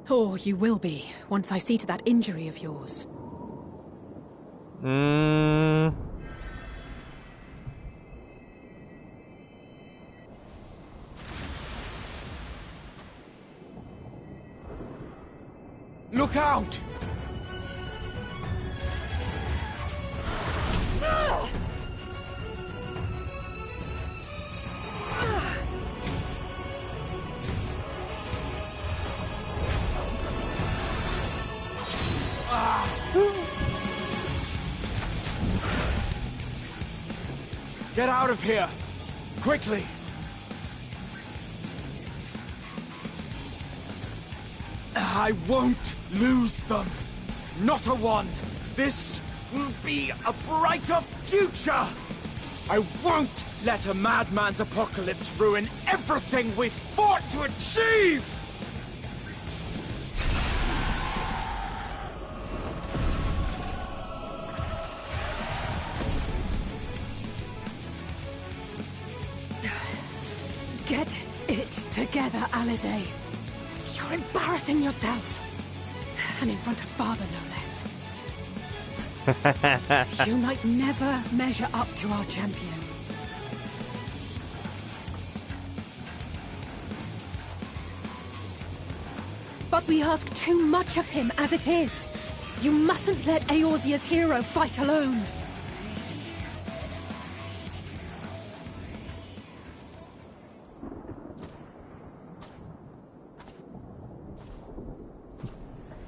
Oh, you will be, once I see to that injury of yours. Look out! Get out of here! Quickly! I won't lose them! Not a one! This will be a brighter future! I won't let a madman's apocalypse ruin everything we've fought to achieve! Get it together, Alize. You're embarrassing yourself. And in front of Father, no less. You might never measure up to our champion. But we ask too much of him as it is. You mustn't let Eorzea's hero fight alone.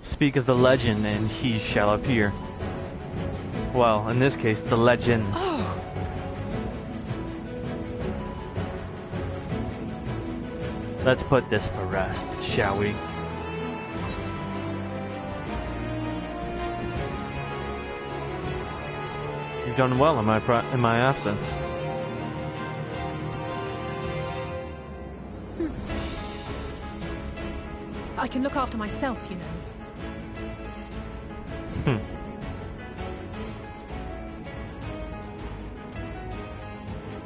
Speak of the legend, and he shall appear. Well, in this case, the legend. Oh. Let's put this to rest, shall we? You've done well in my absence. I can look after myself, you know.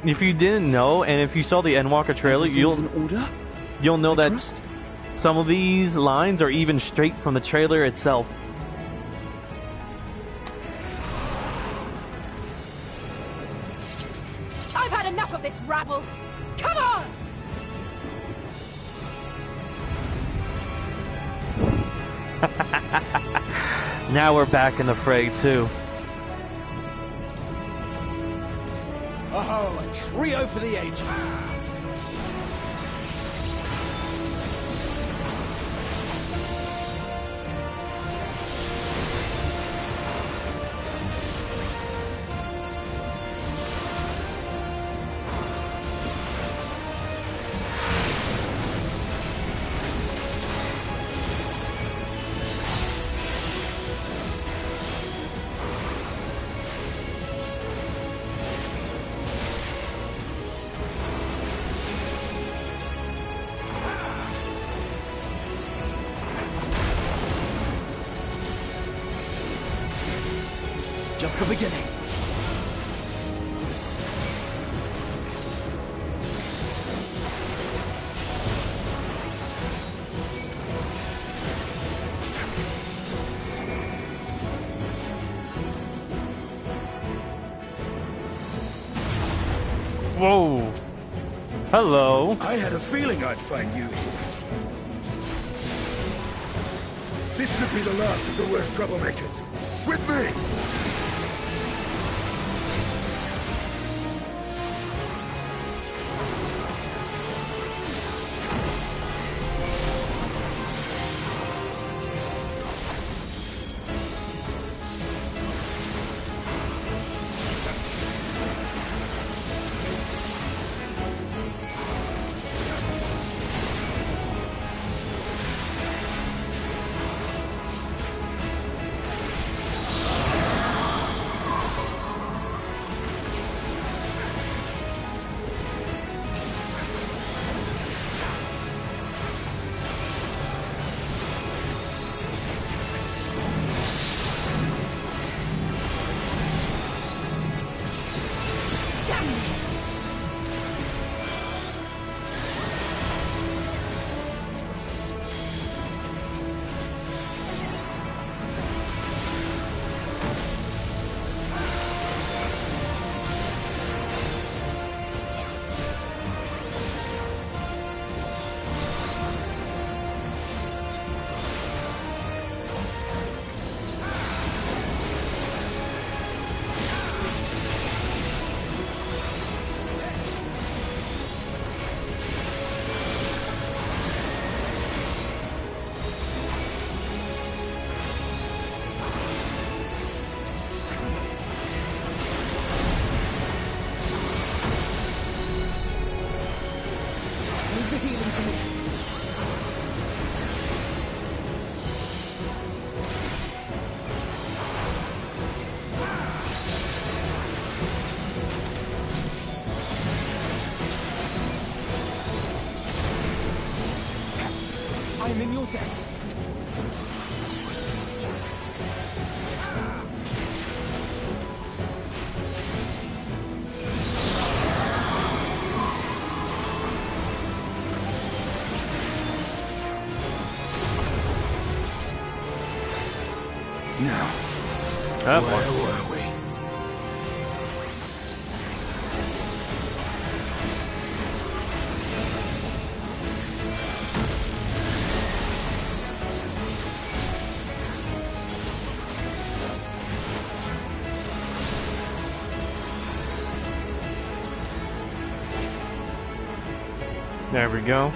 If you didn't know, and if you saw the Endwalker trailer, you'll know that some of these lines are even straight from the trailer itself. I've had enough of this rabble! Come on! Now we're back in the fray, too. Oh, a trio for the ages. Just the beginning. Whoa. Hello. I had a feeling I'd find you here. This should be the last of the worst troublemakers. With me! I'm in your debt. Now, That where one. were we? There we go.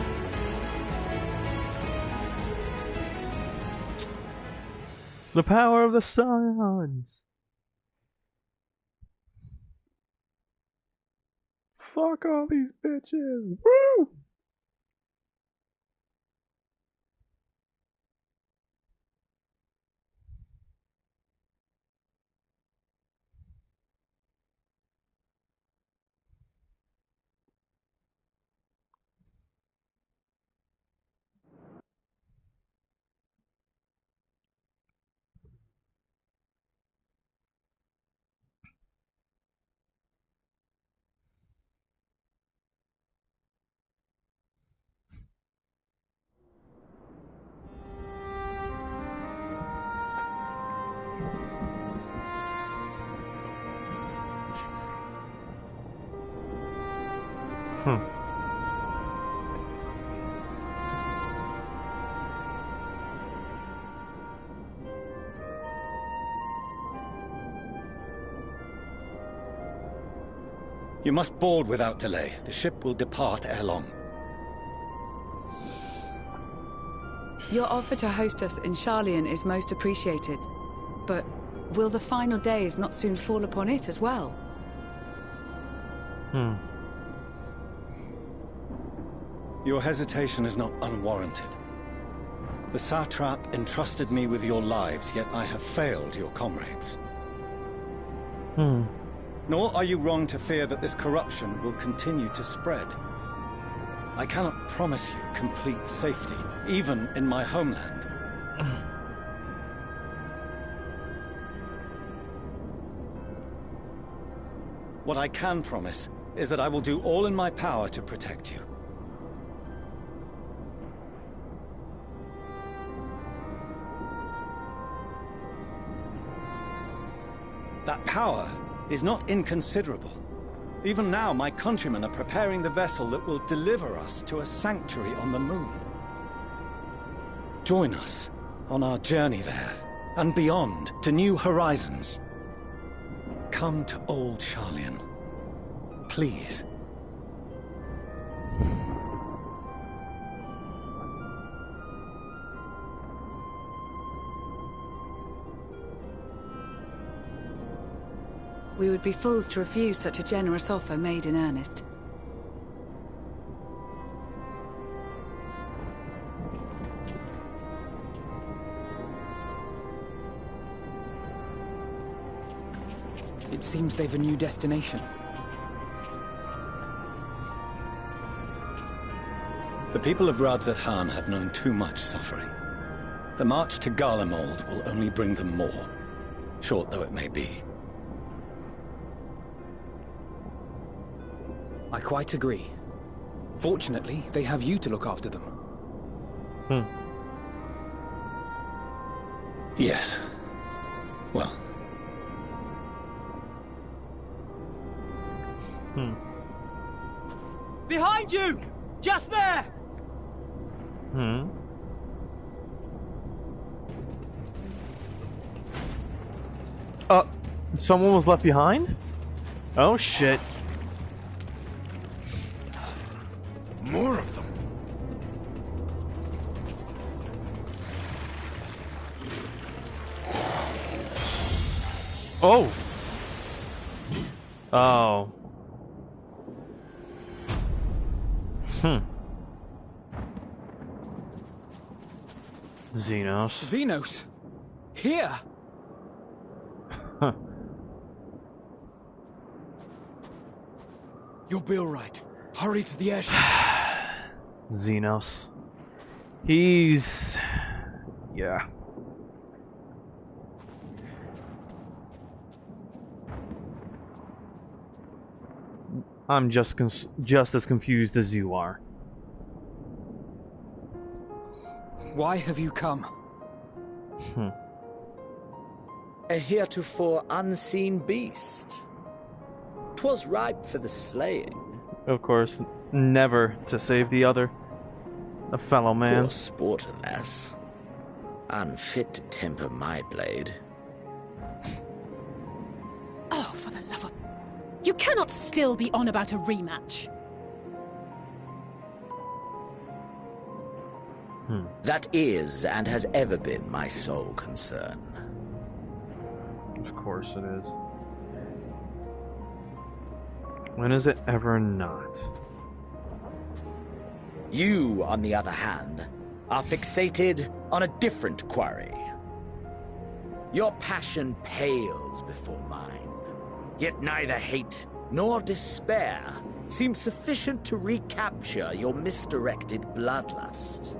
The power of the suns. Fuck all these bitches. Woo! You must board without delay. The ship will depart ere long. Your offer to host us in Sharlayan is most appreciated. But will the final days not soon fall upon it as well? Your hesitation is not unwarranted. The satrap entrusted me with your lives, yet I have failed your comrades. Nor are you wrong to fear that this corruption will continue to spread. I cannot promise you complete safety, even in my homeland. What I can promise is that I will do all in my power to protect you. That power is not inconsiderable. Even now, my countrymen are preparing the vessel that will deliver us to a sanctuary on the moon. Join us on our journey there, and beyond, to new horizons. Come to Old Sharlayan. Please. We would be fools to refuse such a generous offer made in earnest. It seems they've a new destination. The people of Radzat-Han have known too much suffering. The march to Garlemald will only bring them more, short though it may be. I quite agree. Fortunately, they have you to look after them. Yes. Well. Behind you! Just there! Someone was left behind? Oh shit. More of them. Oh. Oh. Xenos. Xenos? Here? Huh. You'll be alright. Hurry to the airship. Xenos. He's... yeah. I'm just as confused as you are. Why have you come? A heretofore unseen beast. 'Twas ripe for the slaying. Of course, never to save the other. A fellow man. Poor sport, alas. Unfit to temper my blade. Oh, for the love of... You cannot still be on about a rematch. That is, and has ever been, my sole concern. Of course it is. When is it ever not? You, on the other hand, are fixated on a different quarry. Your passion pales before mine, yet neither hate nor despair seem sufficient to recapture your misdirected bloodlust.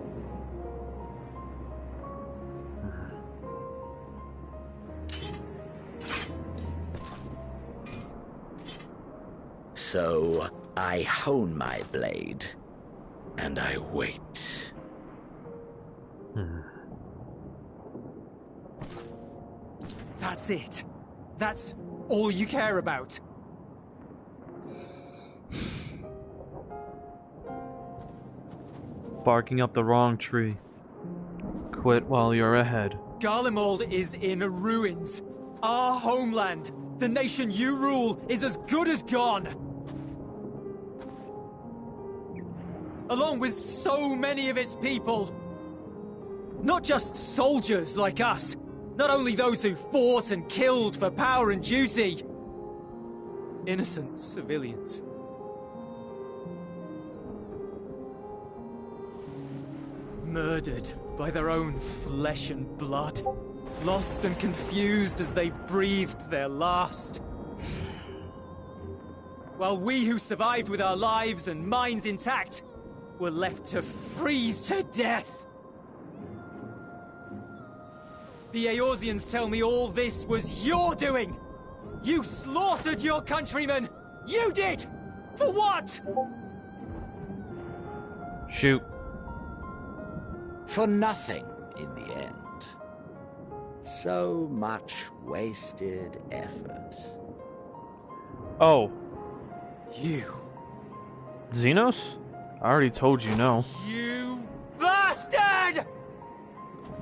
So, I hone my blade, and I wait. That's it. That's all you care about. Barking up the wrong tree. Quit while you're ahead. Garlemald is in ruins. Our homeland, the nation you rule, is as good as gone. Along with so many of its people. Not just soldiers like us. Not only those who fought and killed for power and duty. Innocent civilians. Murdered by their own flesh and blood. Lost and confused as they breathed their last. While we who survived with our lives and minds intact were left to freeze to death. The Eorzeans tell me all this was your doing! You slaughtered your countrymen! You did! For what? Shoot. For nothing, in the end. So much wasted effort. Oh. You. Xenos? I already told you no. You bastard!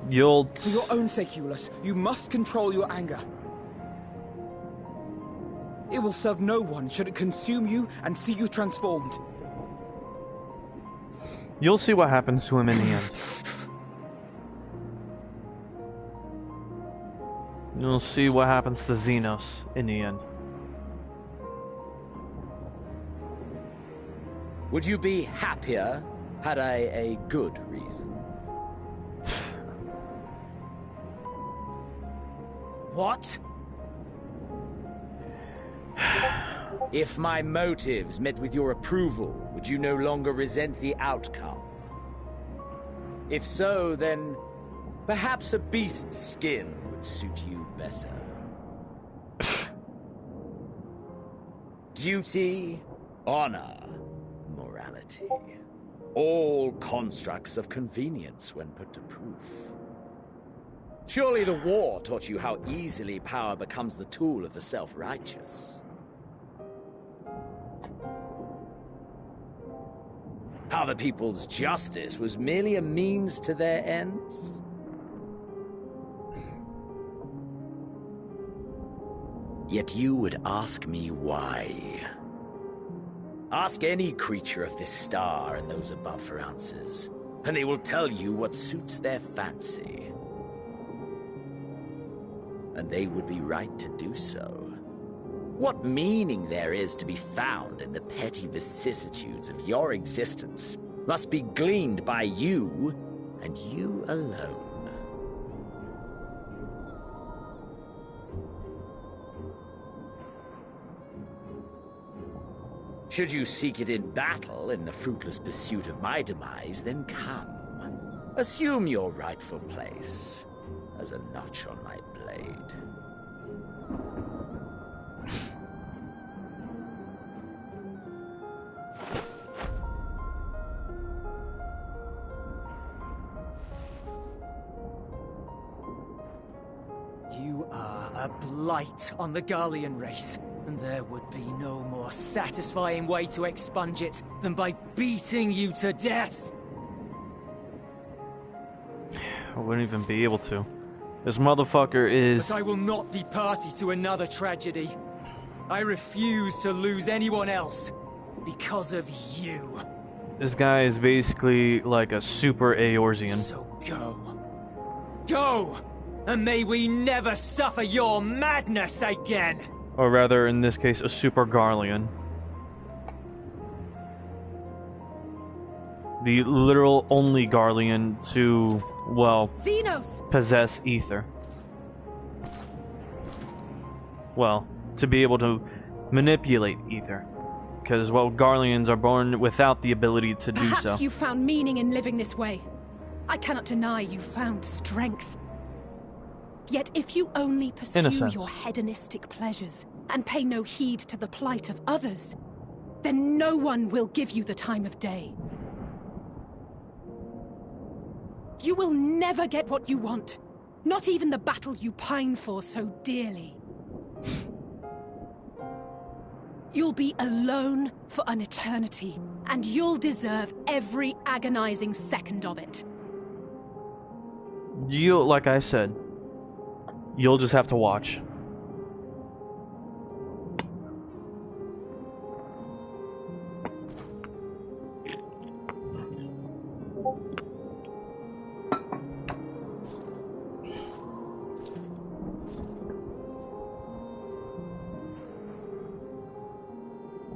You'll... For your own sake, Eulus, you must control your anger. It will serve no one should it consume you and see you transformed. You'll see what happens to him in the end. You'll see what happens to Xenos in the end. Would you be happier had I a good reason? What? If my motives met with your approval, would you no longer resent the outcome? If so, then perhaps a beast's skin would suit you better. Duty, honor, morality. All constructs of convenience when put to proof. Surely the war taught you how easily power becomes the tool of the self-righteous. How the people's justice was merely a means to their ends? Yet you would ask me why. Ask any creature of this star and those above for answers, and they will tell you what suits their fancy. And they would be right to do so. What meaning there is to be found in the petty vicissitudes of your existence must be gleaned by you, and you alone. Should you seek it in battle in the fruitless pursuit of my demise, then come. Assume your rightful place as a notch on my blade. You are a blight on the Garlean race, and there would be no more satisfying way to expunge it than by beating you to death. I wouldn't even be able to. This motherfucker is... But I will not be party to another tragedy. I refuse to lose anyone else because of you. This guy is basically like a super Eorzean. So go. Go! And may we never suffer your madness again! Or rather, in this case, a super Garlean. The literal only Garlean to, well, Xenos! Possess ether. Well, to be able to manipulate ether. Because, well, Garleans are born without the ability to do so. Perhaps you found meaning in living this way. I cannot deny you found strength. Yet if you only pursue your hedonistic pleasures and pay no heed to the plight of others, then no one will give you the time of day. You will never get what you want, not even the battle you pine for so dearly. You'll be alone for an eternity, and you'll deserve every agonizing second of it. Like I said, you'll just have to watch.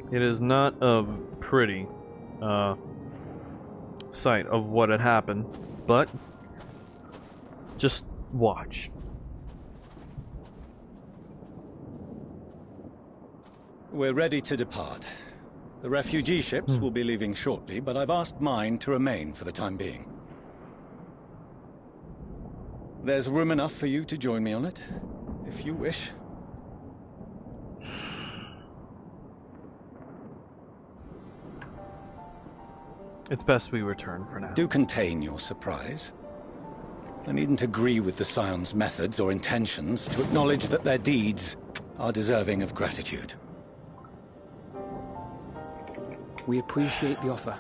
It is not a pretty sight of what had happened, but just watch. We're ready to depart. The refugee ships will be leaving shortly, but I've asked mine to remain for the time being. There's room enough for you to join me on it, if you wish. It's best we return for now. Do contain your surprise. I needn't agree with the Scion's methods or intentions to acknowledge that their deeds are deserving of gratitude. We appreciate the offer.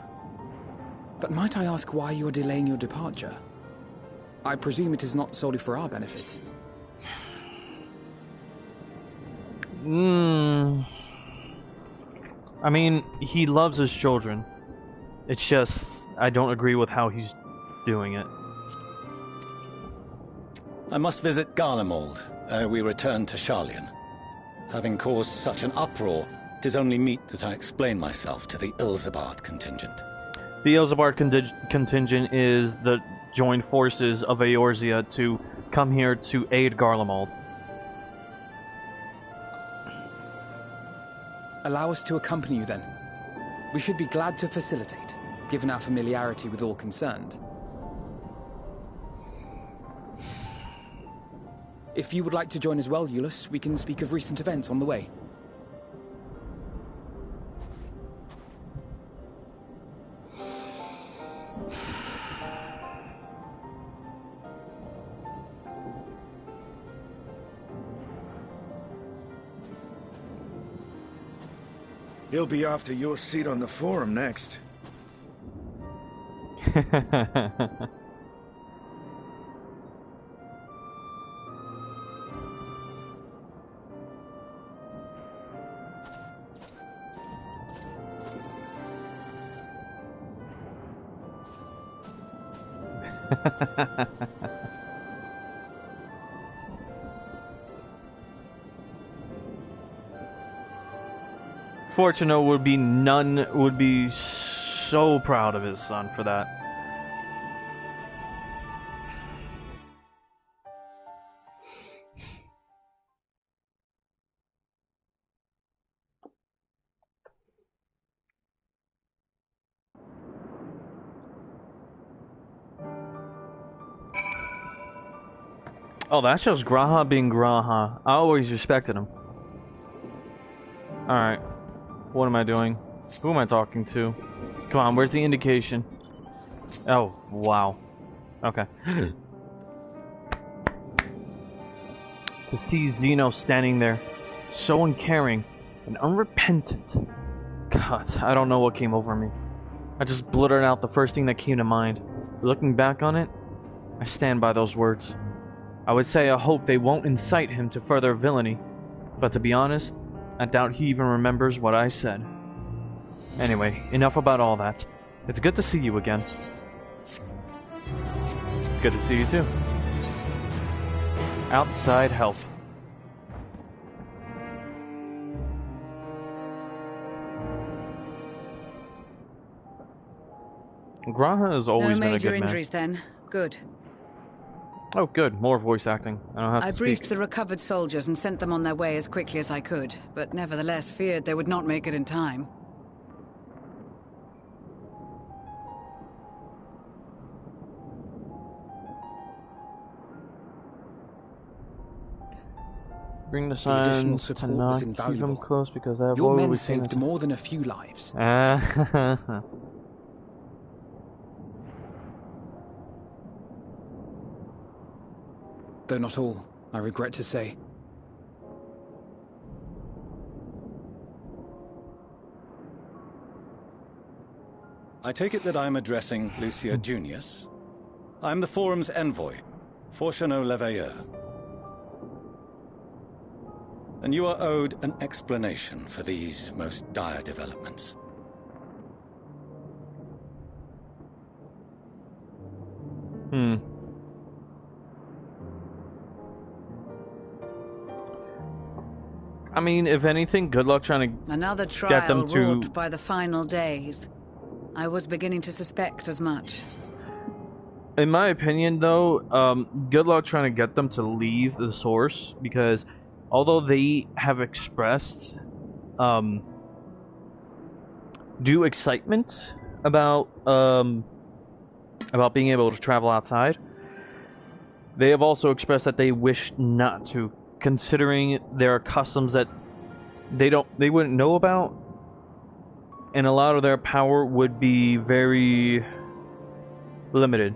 But might I ask why you are delaying your departure? I presume it is not solely for our benefit. I mean, he loves his children. It's just, I don't agree with how he's doing it. I must visit Garlemald ere we return to Sharlayan. Having caused such an uproar, it is only meet that I explain myself to the Ilsabard contingent. The Ilsabard contingent is the joined forces of Eorzea to come here to aid Garlemald. Allow us to accompany you then. We should be glad to facilitate, given our familiarity with all concerned. If you would like to join as well, Eulus, we can speak of recent events on the way. He'll be after your seat on the forum next. Fortuno would be so proud of his son for that. Oh, that's just Graha being Graha. I always respected him. Alright. What am I doing? Who am I talking to? Come on, where's the indication? Oh, wow. Okay. To see Zeno standing there, so uncaring and unrepentant. God, I don't know what came over me. I just blurted out the first thing that came to mind. Looking back on it, I stand by those words. I would say I hope they won't incite him to further villainy, but to be honest, I doubt he even remembers what I said. Anyway, enough about all that. It's good to see you again. It's good to see you too. Outside help. Graha has always been a good man. No major injuries then. Good. Oh, good. More voice acting. I don't have to I briefed speak. the recovered soldiers and sent them on their way as quickly as I could, but nevertheless feared they would not make it in time. Bring the The signs additional to support not was keep them invaluable. close because I have Your men always seen saved more than a few lives. Though not all, I regret to say. I take it that I'm addressing Lucia Junius. I'm the Forum's envoy, Fortuno Leveilleur. And you are owed an explanation for these most dire developments. I mean, if anything, good luck trying to Another get them trial to... wrought by the final days. I was beginning to suspect as much. In my opinion, though, good luck trying to get them to leave the source, because although they have expressed due excitement about being able to travel outside, they have also expressed that they wish not to, considering there are customs that they wouldn't know about, and a lot of their power would be very limited.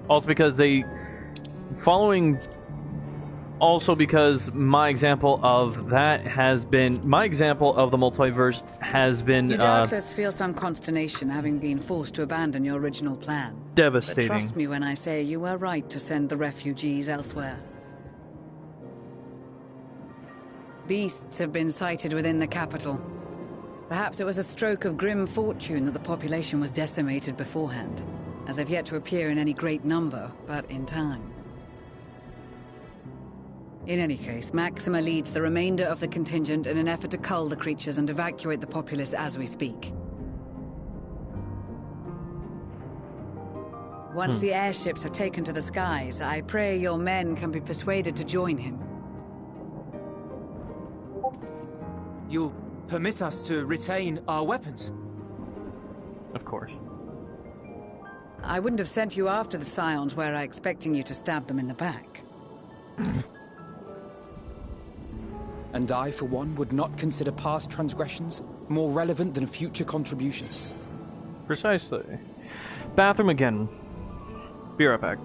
Also because also because my example of that has been... My example of the multiverse has been... You doubtless feel some consternation having been forced to abandon your original plan. Devastating. But trust me when I say you were right to send the refugees elsewhere. Beasts have been sighted within the capital. Perhaps it was a stroke of grim fortune that the population was decimated beforehand, as they've yet to appear in any great number, but in time. In any case, Maxima leads the remainder of the contingent in an effort to cull the creatures and evacuate the populace as we speak. Once the airships have taken to the skies, I pray your men can be persuaded to join him. You'll permit us to retain our weapons? Of course. I wouldn't have sent you after the Scions were I expecting you to stab them in the back. And I, for one, would not consider past transgressions more relevant than future contributions. Precisely. Bathroom again. Be right back.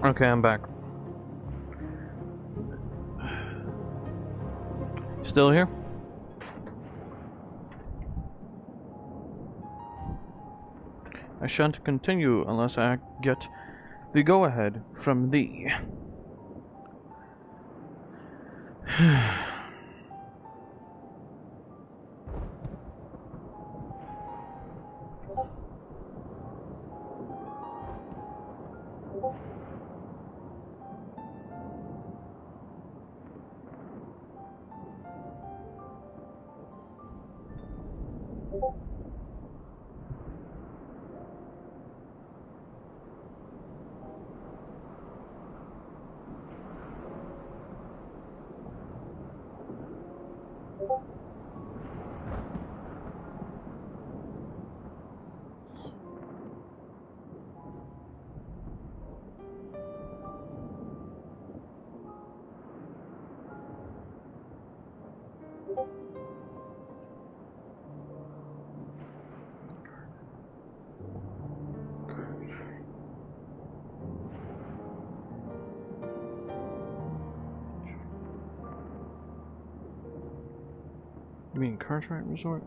Okay, I'm back. Still here? I shan't continue unless I get the go-ahead from thee. You mean Cartwright Resort?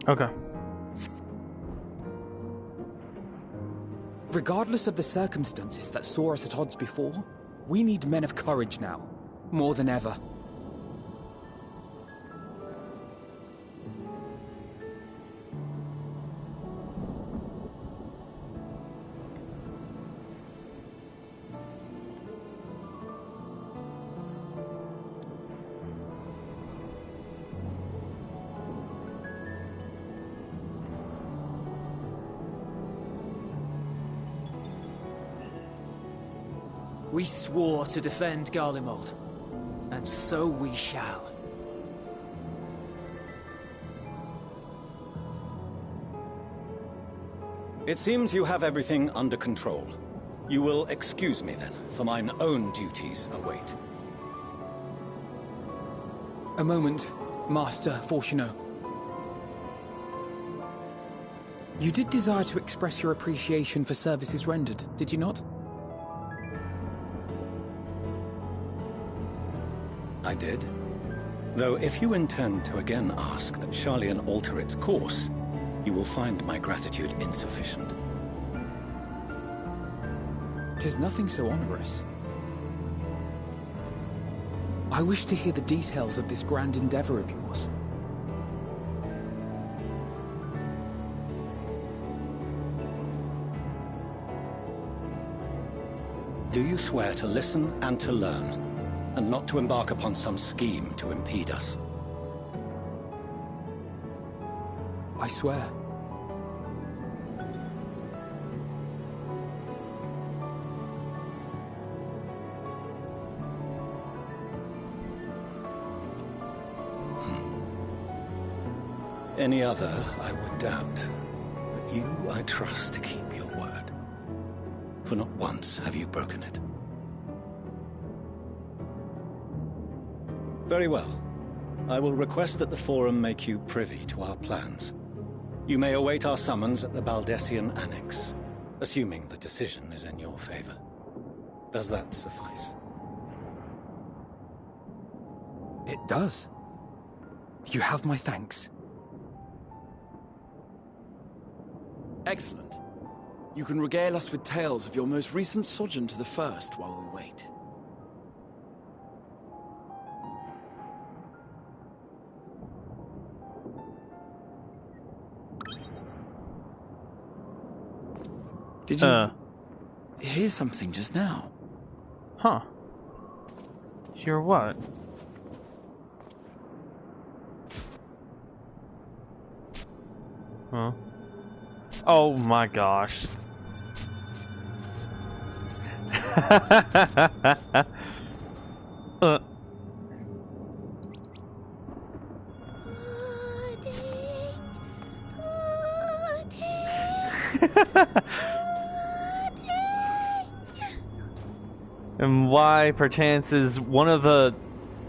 Okay. Regardless of the circumstances that saw us at odds before, we need men of courage now, more than ever. We swore to defend Garlemald, and so we shall. It seems you have everything under control. You will excuse me then, for mine own duties await. A moment, Master Fortuno. You did desire to express your appreciation for services rendered, did you not? I did. Though if you intend to again ask that Sharlayan alter its course, you will find my gratitude insufficient. 'Tis nothing so onerous. I wish to hear the details of this grand endeavor of yours. Do you swear to listen and to learn, and not to embark upon some scheme to impede us? I swear. Any other, I would doubt. You I trust to keep your word. For not once have you broken it. Very well. I will request that the Forum make you privy to our plans. You may await our summons at the Baldessian Annex, assuming the decision is in your favor. Does that suffice? It does. You have my thanks. Excellent. You can regale us with tales of your most recent sojourn to the First while we wait. Did you hear something just now? Huh. Hear what? Huh? Oh my gosh. And why, perchance, is one of the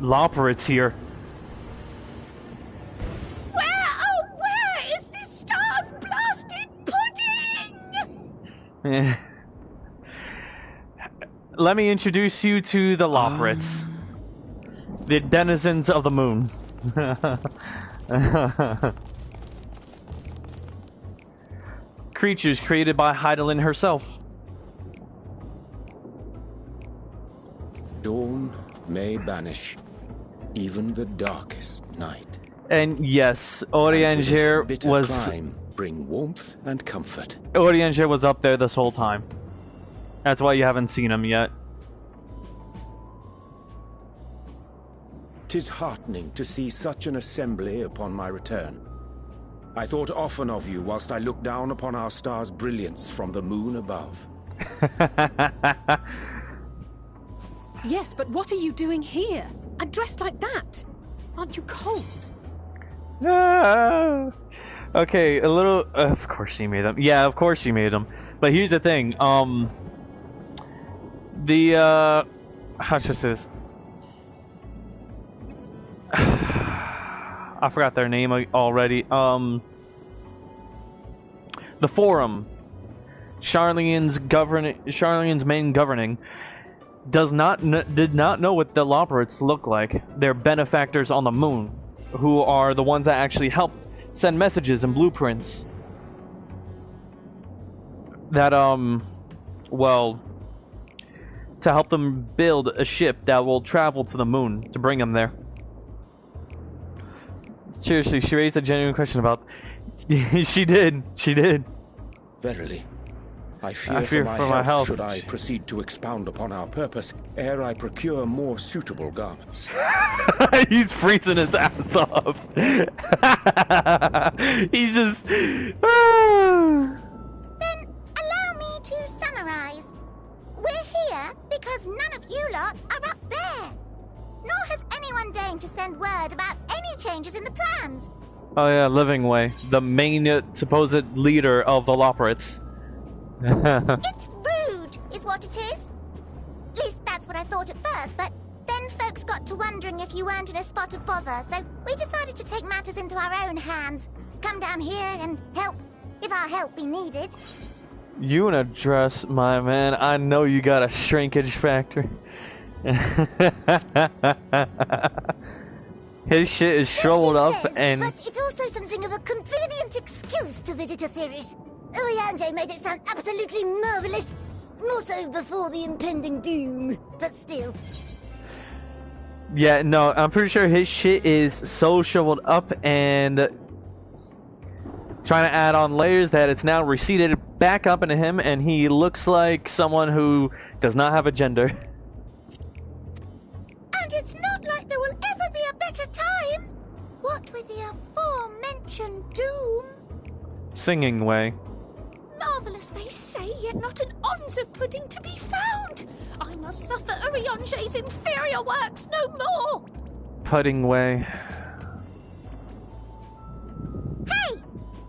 Loperates here? Where is this star's blasted pudding? Let me introduce you to the Loperates. The denizens of the moon. Creatures created by Heidelin herself. Dawn may banish even the darkest night. And yes, Orianger was bring warmth and comfort. Orianger was up there this whole time. That's why you haven't seen him yet. 'Tis heartening to see such an assembly upon my return. I thought often of you whilst I looked down upon our star's brilliance from the moon above. Yes, but what are you doing here? And dressed like that? Aren't you cold? Okay, a little... of course she made them. Yeah, of course she made them. But here's the thing. How should I say this? I forgot their name already. The Forum. Charlene's main governing did not know what the Loperates look like. They're benefactors on the moon, who are the ones that actually help send messages and blueprints that well, to help them build a ship that will travel to the moon to bring them there. Seriously, she raised a genuine question about... She did. Verily. I fear for my health should I proceed to expound upon our purpose ere I procure more suitable garments. He's freezing his ass off. He's just... Then allow me to summarize. We're here because none of you lot are up there. Nor has anyone deigned to send word about any changes in the plans. Oh yeah, Living Way, the main supposed leader of the Loperates. It's rude, is what it is. At least that's what I thought at first, but then folks got to wondering if you weren't in a spot of bother, so we decided to take matters into our own hands. Come down here and help, if our help be needed. You in a dress, my man. I know you got a shrinkage factor. His shit is shriveled up and... But it's also something of a convenient excuse to visit Etheris. Orianger made it sound absolutely marvelous. More so before the impending doom, but still. Yeah, no, I'm pretty sure his shit is so shriveled up and trying to add on layers that it's now receded back up into him, and he looks like someone who does not have a gender. And it's not like there will ever be a better time. What with the aforementioned doom? Singing Way. Marvellous, they say, yet not an ounce of pudding to be found. I must suffer Orianger's inferior works no more. Pudding Way. Hey!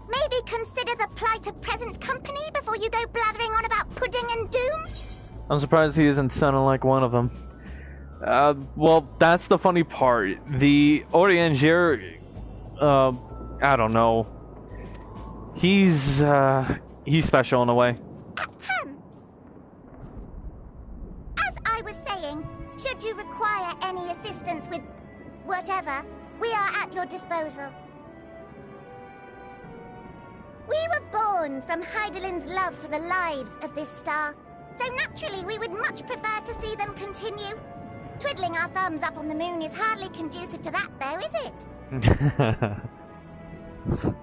Maybe consider the plight of present company before you go blathering on about pudding and doom? I'm surprised he isn't sounding like one of them. Well, that's the funny part. The Orianger, I don't know. He's special in a way. As I was saying, should you require any assistance with whatever, we are at your disposal. We were born from Hydaelyn's love for the lives of this star, so naturally we would much prefer to see them continue. Twiddling our thumbs up on the moon is hardly conducive to that, though, is it?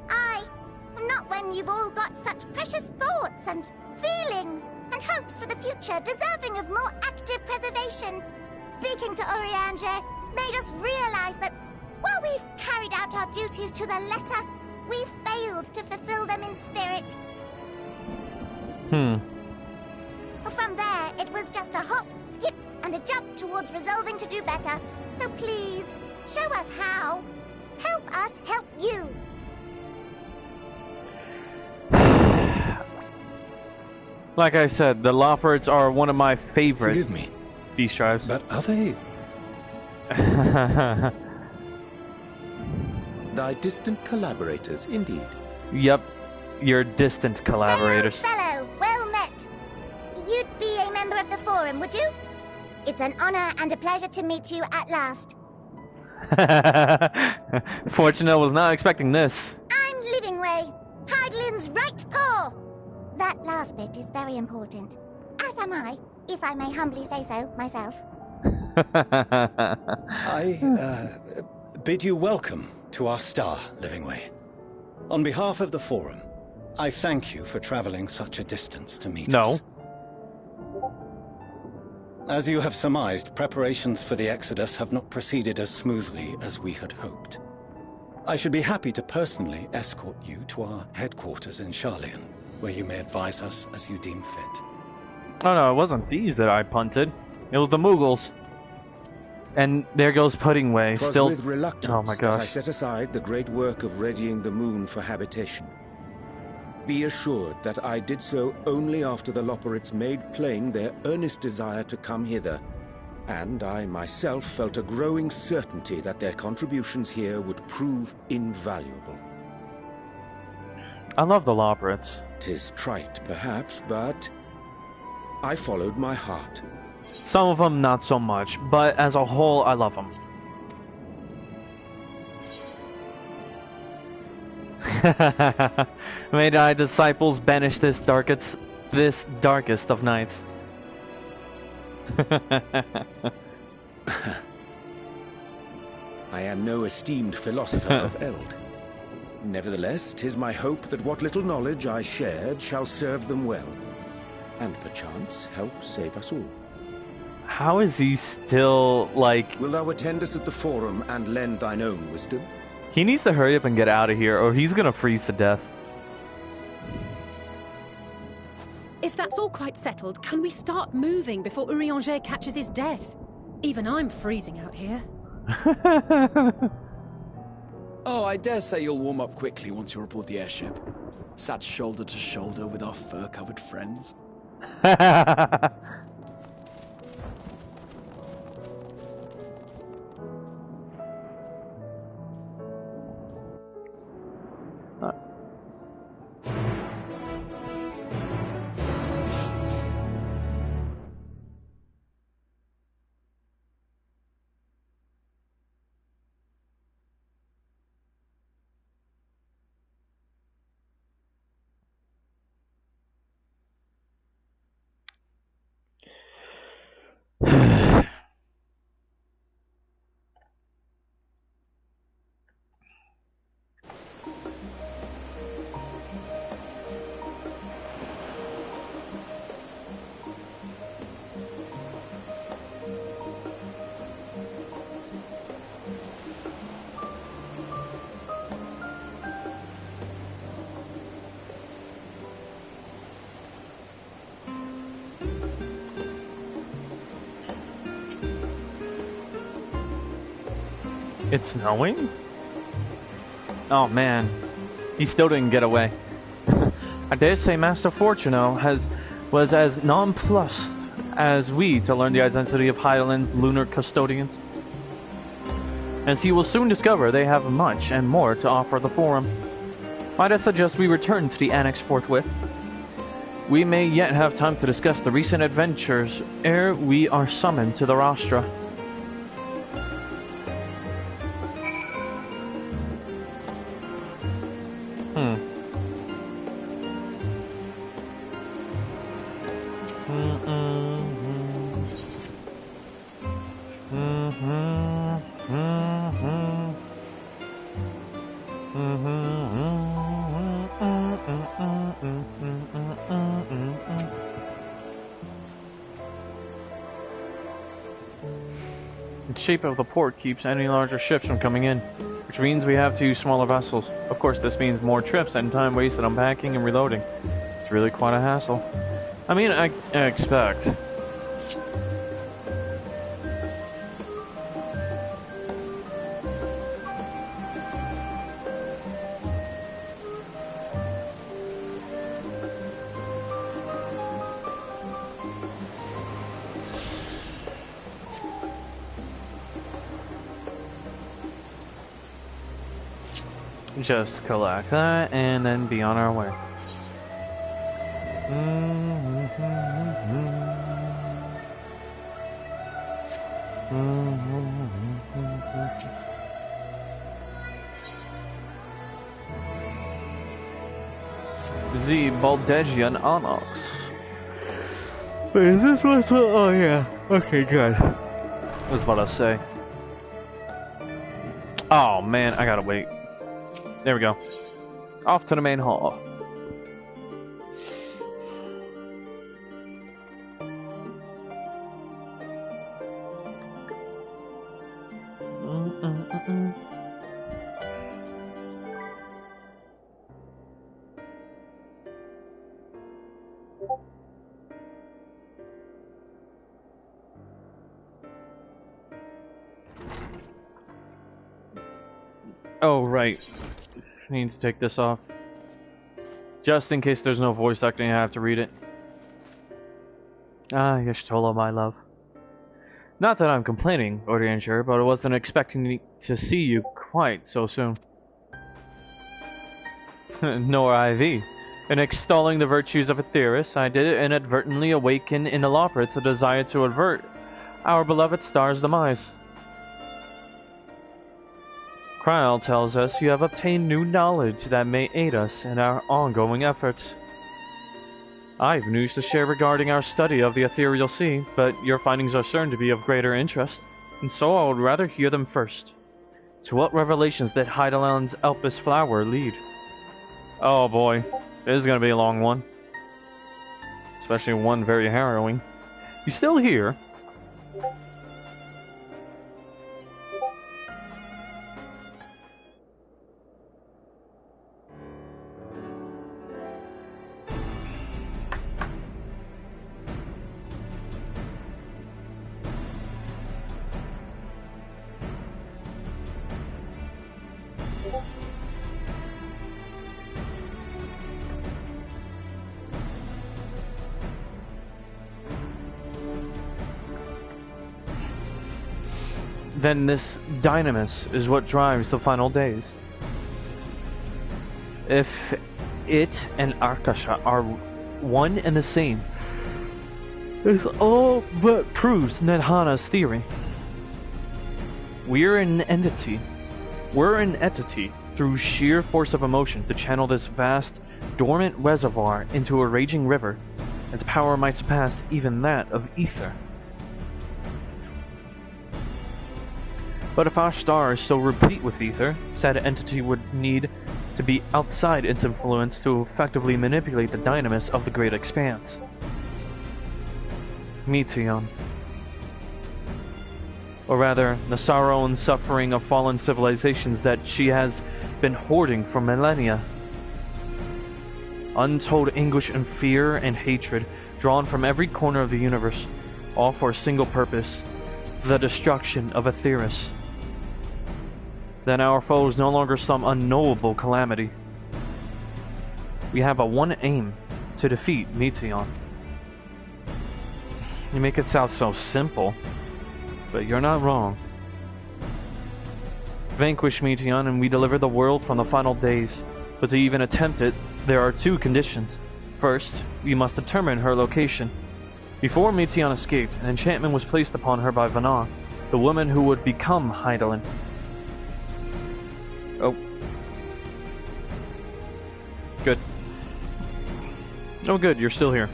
Aye, not when you've all got such precious thoughts and feelings and hopes for the future deserving of more active preservation. Speaking to Orianger made us realize that while we've carried out our duties to the letter, we've failed to fulfill them in spirit. From there, it was just a hop, skip, and a jump towards resolving to do better. So please, show us how. Help us help you. Like I said, the Loporrits are one of my favorite Forgive me, beast tribes. but are they? Thy distant collaborators, indeed. Yep, your distant collaborators. Fellow, well met. You'd be a member of the Forum, would you? It's an honor and a pleasure to meet you at last. Fortunate was not expecting this. I'm Livingway, Hydaelyn's right paw. That last bit is very important. As am I, if I may humbly say so myself. I bid you welcome to our star, Livingway. On behalf of the Forum, I thank you for traveling such a distance to meet us. As you have surmised, preparations for the Exodus have not proceeded as smoothly as we had hoped. I should be happy to personally escort you to our headquarters in Sharlayan, where you may advise us as you deem fit. Oh no, it wasn't these that I punted. It was the Mughals. And there goes Puddingway, 'Twas still... with reluctance oh my that I gosh. set aside the great work of readying the moon for habitation. Be assured that I did so only after the Loporrits made plain their earnest desire to come hither, and I myself felt a growing certainty that their contributions here would prove invaluable. I love the Loporrits. 'Tis trite, perhaps, but I followed my heart. Some of them not so much, but as a whole, I love them. May thy disciples banish this darkest of nights. I am no esteemed philosopher of Eld. Nevertheless, 'tis my hope that what little knowledge I shared shall serve them well, and perchance help save us all. How is he still, like... Will thou attend us at the Forum and lend thine own wisdom? He needs to hurry up and get out of here, or he's gonna freeze to death. If that's all quite settled, can we start moving before Urianger catches his death? Even I'm freezing out here. Oh, I dare say you'll warm up quickly once you're aboard the airship. Sat shoulder to shoulder with our fur-covered friends. It's snowing? Oh man. He still didn't get away. I dare say Master Fortuno was as nonplussed as we to learn the identity of Highland's lunar custodians. As he will soon discover, they have much and more to offer the Forum. Might I suggest we return to the Annex forthwith? We may yet have time to discuss the recent adventures ere we are summoned to the rostra. The shape of the port keeps any larger ships from coming in, which means we have to use smaller vessels. Of course, this means more trips and time wasted unpacking and reloading. It's really quite a hassle. I mean, I expect. Just collect that and then be on our way. The Baldegian Onyx. Wait, is this what? Oh yeah. Okay, good. I was about to say. Oh man, I gotta wait. There we go. Off to the main hall. Oh, right. I need to take this off. Just in case there's no voice acting, I have to read it. Ah, Y'shtola, my love. Not that I'm complaining, Orienture, but I wasn't expecting to see you quite so soon. Nor IV. In extolling the virtues of Aetheris, I did inadvertently awaken in the Loporrits a desire to avert our beloved star's demise. Kryl tells us you have obtained new knowledge that may aid us in our ongoing efforts. I have news to share regarding our study of the ethereal sea, but your findings are certain to be of greater interest, and so I would rather hear them first. To what revelations did Hydaelyn's Elpis flower lead? Oh boy, this is gonna be a long one. Especially one very harrowing. You still here? Then this dynamis is what drives the final days. If it and Akasha are one and the same, this all but proves Nedhana's theory. We're an entity through sheer force of emotion to channel this vast, dormant reservoir into a raging river. Its power might surpass even that of ether. But if our star is so replete with ether, said entity would need to be outside its influence to effectively manipulate the dynamis of the great expanse. Meteion. Or rather, the sorrow and suffering of fallen civilizations that she has been hoarding for millennia. Untold anguish and fear and hatred drawn from every corner of the universe, all for a single purpose, the destruction of Aetheris. Then our foe is no longer some unknowable calamity. We have a one aim, to defeat Meteion. You make it sound so simple, but you're not wrong. Vanquish Meteion and we deliver the world from the final days. But to even attempt it, there are two conditions. First, we must determine her location. Before Meteion escaped, an enchantment was placed upon her by Vana, the woman who would become Hydaelyn. Oh. Good. Oh good, you're still here.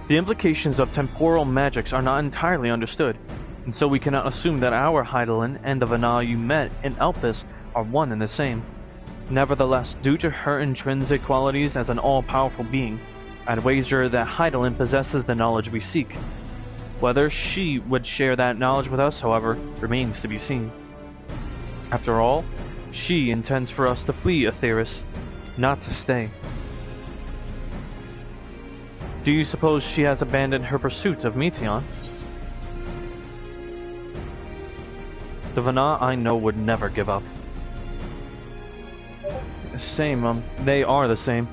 The implications of temporal magics are not entirely understood, and so we cannot assume that our Hydaelyn and the Vana you met in Elpis are one and the same. Nevertheless, due to her intrinsic qualities as an all-powerful being, I'd wager that Hydaelyn possesses the knowledge we seek. Whether she would share that knowledge with us, however, remains to be seen. After all, she intends for us to flee Aetheris, not to stay. Do you suppose she has abandoned her pursuit of Meteion? The Vana I know would never give up. Same, they are the same.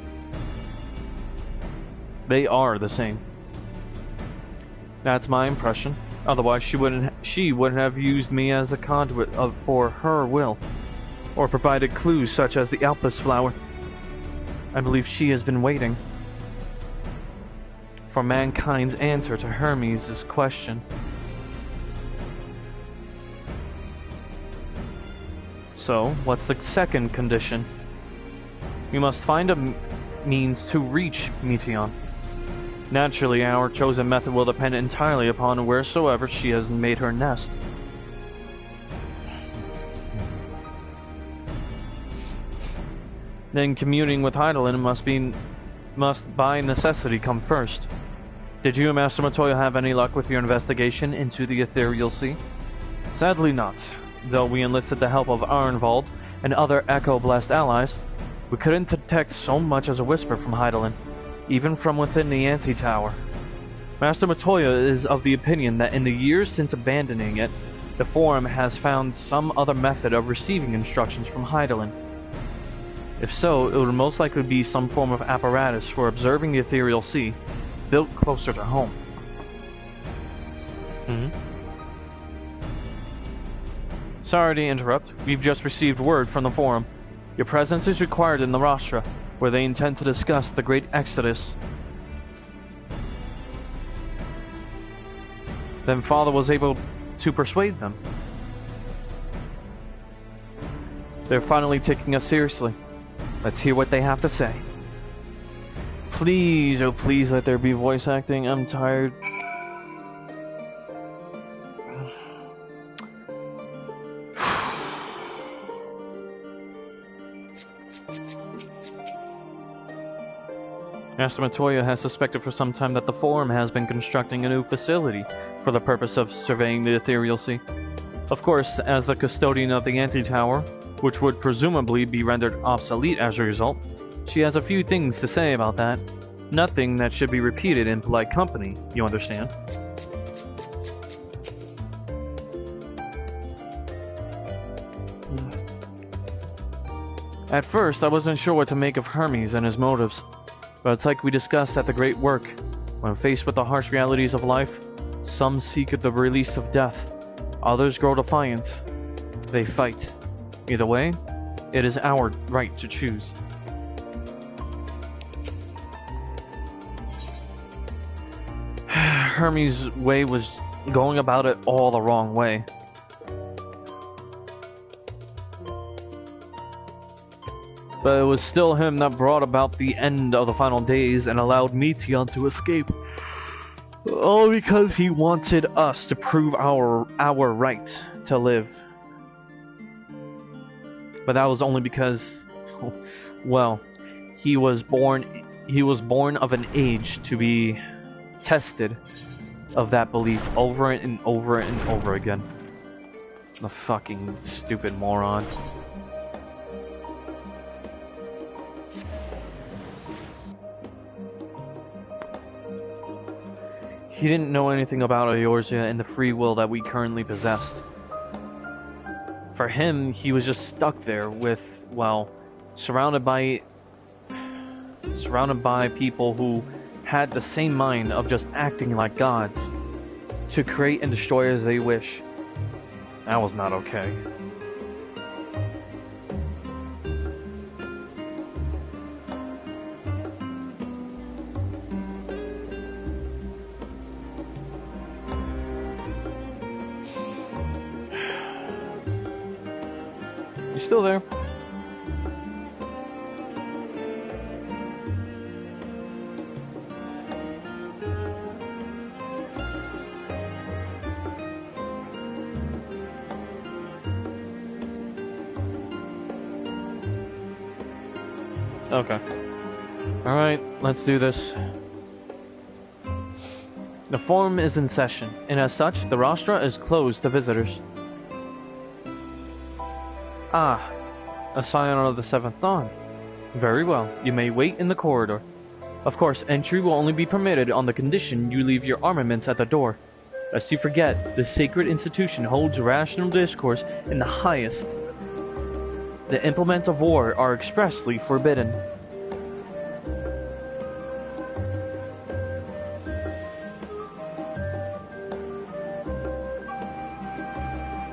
They are the same. That's my impression. Otherwise, she wouldn't have used me as a conduit for her will, or provided clues such as the Alpus flower. I believe she has been waiting for mankind's answer to Hermes' question. So, what's the second condition? We must find a means to reach Meteion. Naturally, our chosen method will depend entirely upon wheresoever she has made her nest. Then communing with Hydaelyn must by necessity come first. Did you and Master Matoya have any luck with your investigation into the Ethereal Sea? Sadly not. Though we enlisted the help of Arnvald and other Echo-blessed allies, we couldn't detect so much as a whisper from Hydaelyn, even from within the Anti-Tower. Master Matoya is of the opinion that in the years since abandoning it, the Forum has found some other method of receiving instructions from Hydaelyn. If so, it would most likely be some form of apparatus for observing the Ethereal Sea, built closer to home. Sorry to interrupt. We've just received word from the Forum. Your presence is required in the Rostra, where they intend to discuss the Great Exodus. Then Father was able to persuade them. They're finally taking us seriously. Let's hear what they have to say. Please, oh please let there be voice acting. I'm tired. Master Matoya has suspected for some time that the Forum has been constructing a new facility for the purpose of surveying the Ethereal Sea. Of course, as the custodian of the Anti-Tower, which would presumably be rendered obsolete as a result, she has a few things to say about that. Nothing that should be repeated in polite company, you understand. At first, I wasn't sure what to make of Hermes and his motives. But it's like we discussed at the Great Work. When faced with the harsh realities of life, some seek the release of death. Others grow defiant. They fight. Either way, it is our right to choose. Hermes' way was going about it all the wrong way. But it was still him that brought about the end of the final days and allowed Meteion to escape. All because he wanted us to prove our right to live. But that was only because, well, he was born of an age to be tested of that belief over and over and over again. The fucking stupid moron. He didn't know anything about Eorzea and the free will that we currently possessed. For him, he was just stuck there with, well, surrounded by surrounded by people who had the same mind of just acting like gods, to create and destroy as they wish. That was not okay. You still there? Okay. Alright, let's do this. The forum is in session, and as such, the rostra is closed to visitors. Ah, a scion of the Seventh Dawn. Very well, you may wait in the corridor. Of course, entry will only be permitted on the condition you leave your armaments at the door. Lest you forget, this sacred institution holds rational discourse in the highest. The implements of war are expressly forbidden.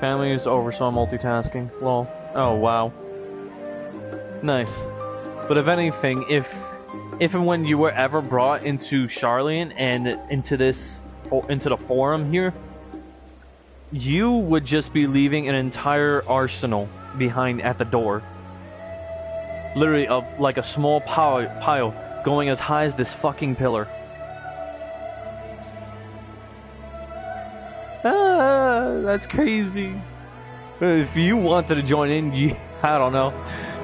Family is oversaw multitasking. Lol. Oh wow. Nice. But if anything, if and when you were ever brought into Sharlayan and into the forum here, you would just be leaving an entire arsenal behind at the door. Literally, like a small pile going as high as this fucking pillar. Ah, that's crazy. If you wanted to join in, I don't know.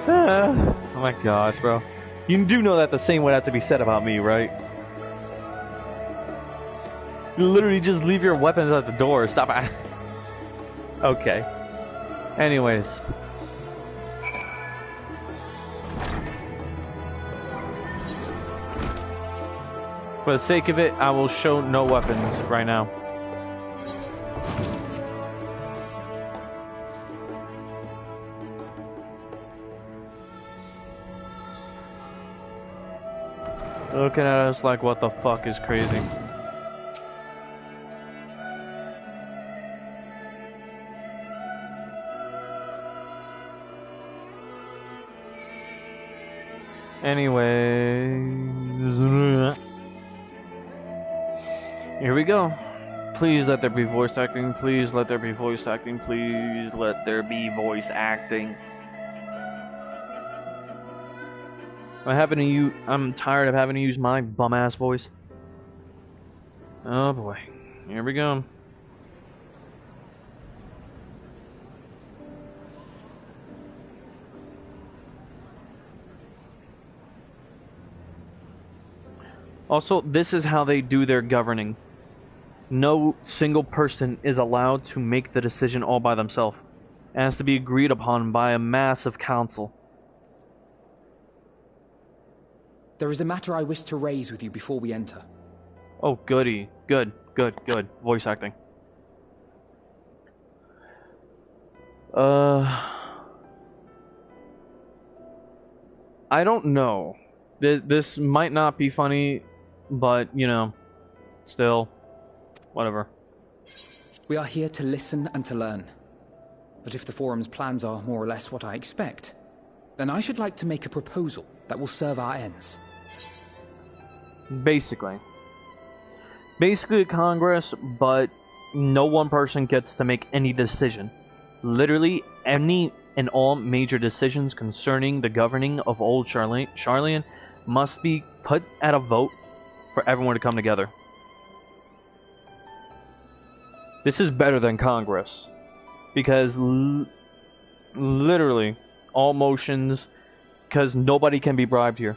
Ah, oh my gosh, bro. You do know that the same would have to be said about me, right? You literally just leave your weapons at the door. Stop. Okay. Anyways. For the sake of it, I will show no weapons right now. Looking at us like, what the fuck is crazy? Anyways, here we go. Please let there be voice acting. Please let there be voice acting. Please let there be voice acting. I'm tired of having to use my bum ass voice. Oh boy, here we go. Also, this is how they do their governing. No single person is allowed to make the decision all by themselves. It has to be agreed upon by a massive council. There is a matter I wish to raise with you before we enter. Oh, goody. Good. Voice acting. I don't know. This might not be funny, but, you know, still, whatever. We are here to listen and to learn. But if the forum's plans are more or less what I expect, then I should like to make a proposal that will serve our ends. Basically a Congress, but no one person gets to make any decision. Literally, any and all major decisions concerning the governing of old Sharlayan must be put at a vote for everyone to come together. This is better than Congress, because literally all motions, because nobody can be bribed here.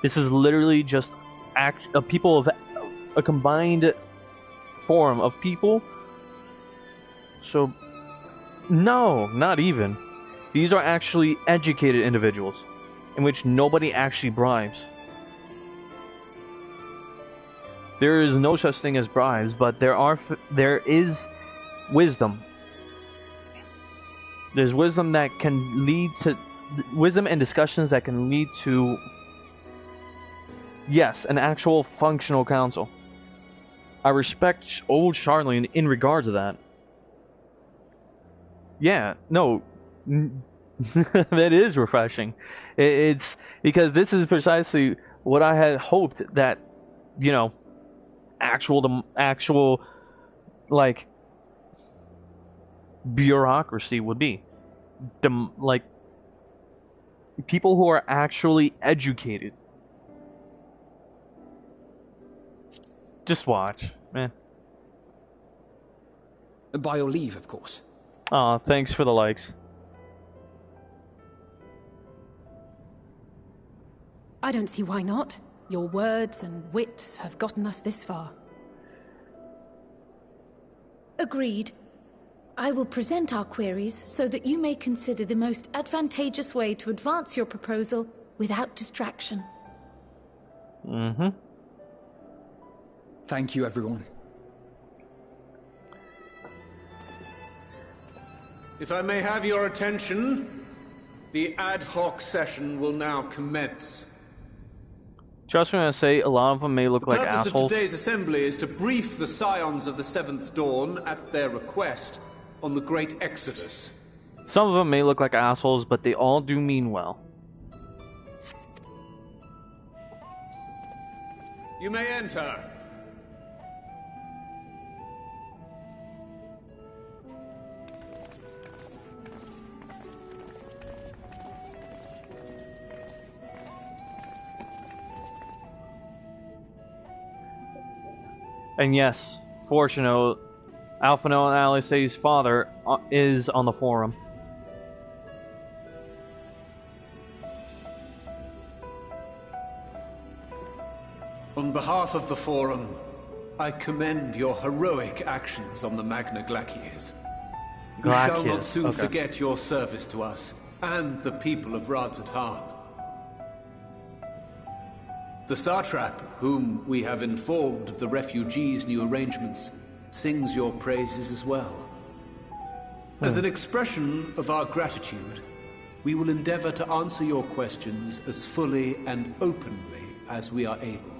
This is literally just a combined forum of people. So, no, not even. These are actually educated individuals, in which nobody actually bribes. There is no such thing as bribes, but there is wisdom. There's wisdom that can lead to wisdom and discussions that can lead to Yes, an actual functional council. I respect old Charlene in regard to that. Yeah, no, that is refreshing. It's because this is precisely what I had hoped that, you know, actual like bureaucracy would be. Like people who are actually educated. Just watch, man. By your leave, of course. Aw, thanks for the likes. I don't see why not. Your words and wits have gotten us this far. Agreed. I will present our queries so that you may consider the most advantageous way to advance your proposal without distraction. Mm-hmm. Thank you, everyone. If I may have your attention, the ad hoc session will now commence. Just gonna say, a lot of them may look like assholes. The purpose of today's assembly is to brief the Scions of the Seventh Dawn, at their request, on the Great Exodus. Some of them may look like assholes, but they all do mean well. You may enter. And yes, Fortuno, Alphino and Alice's father is on the forum. On behalf of the Forum, I commend your heroic actions on the Magna Glaciers. We shall not soon forget your service to us, and the people of Radzat-Han. The Satrap, whom we have informed of the refugees' new arrangements, sings your praises as well. As an expression of our gratitude, we will endeavor to answer your questions as fully and openly as we are able.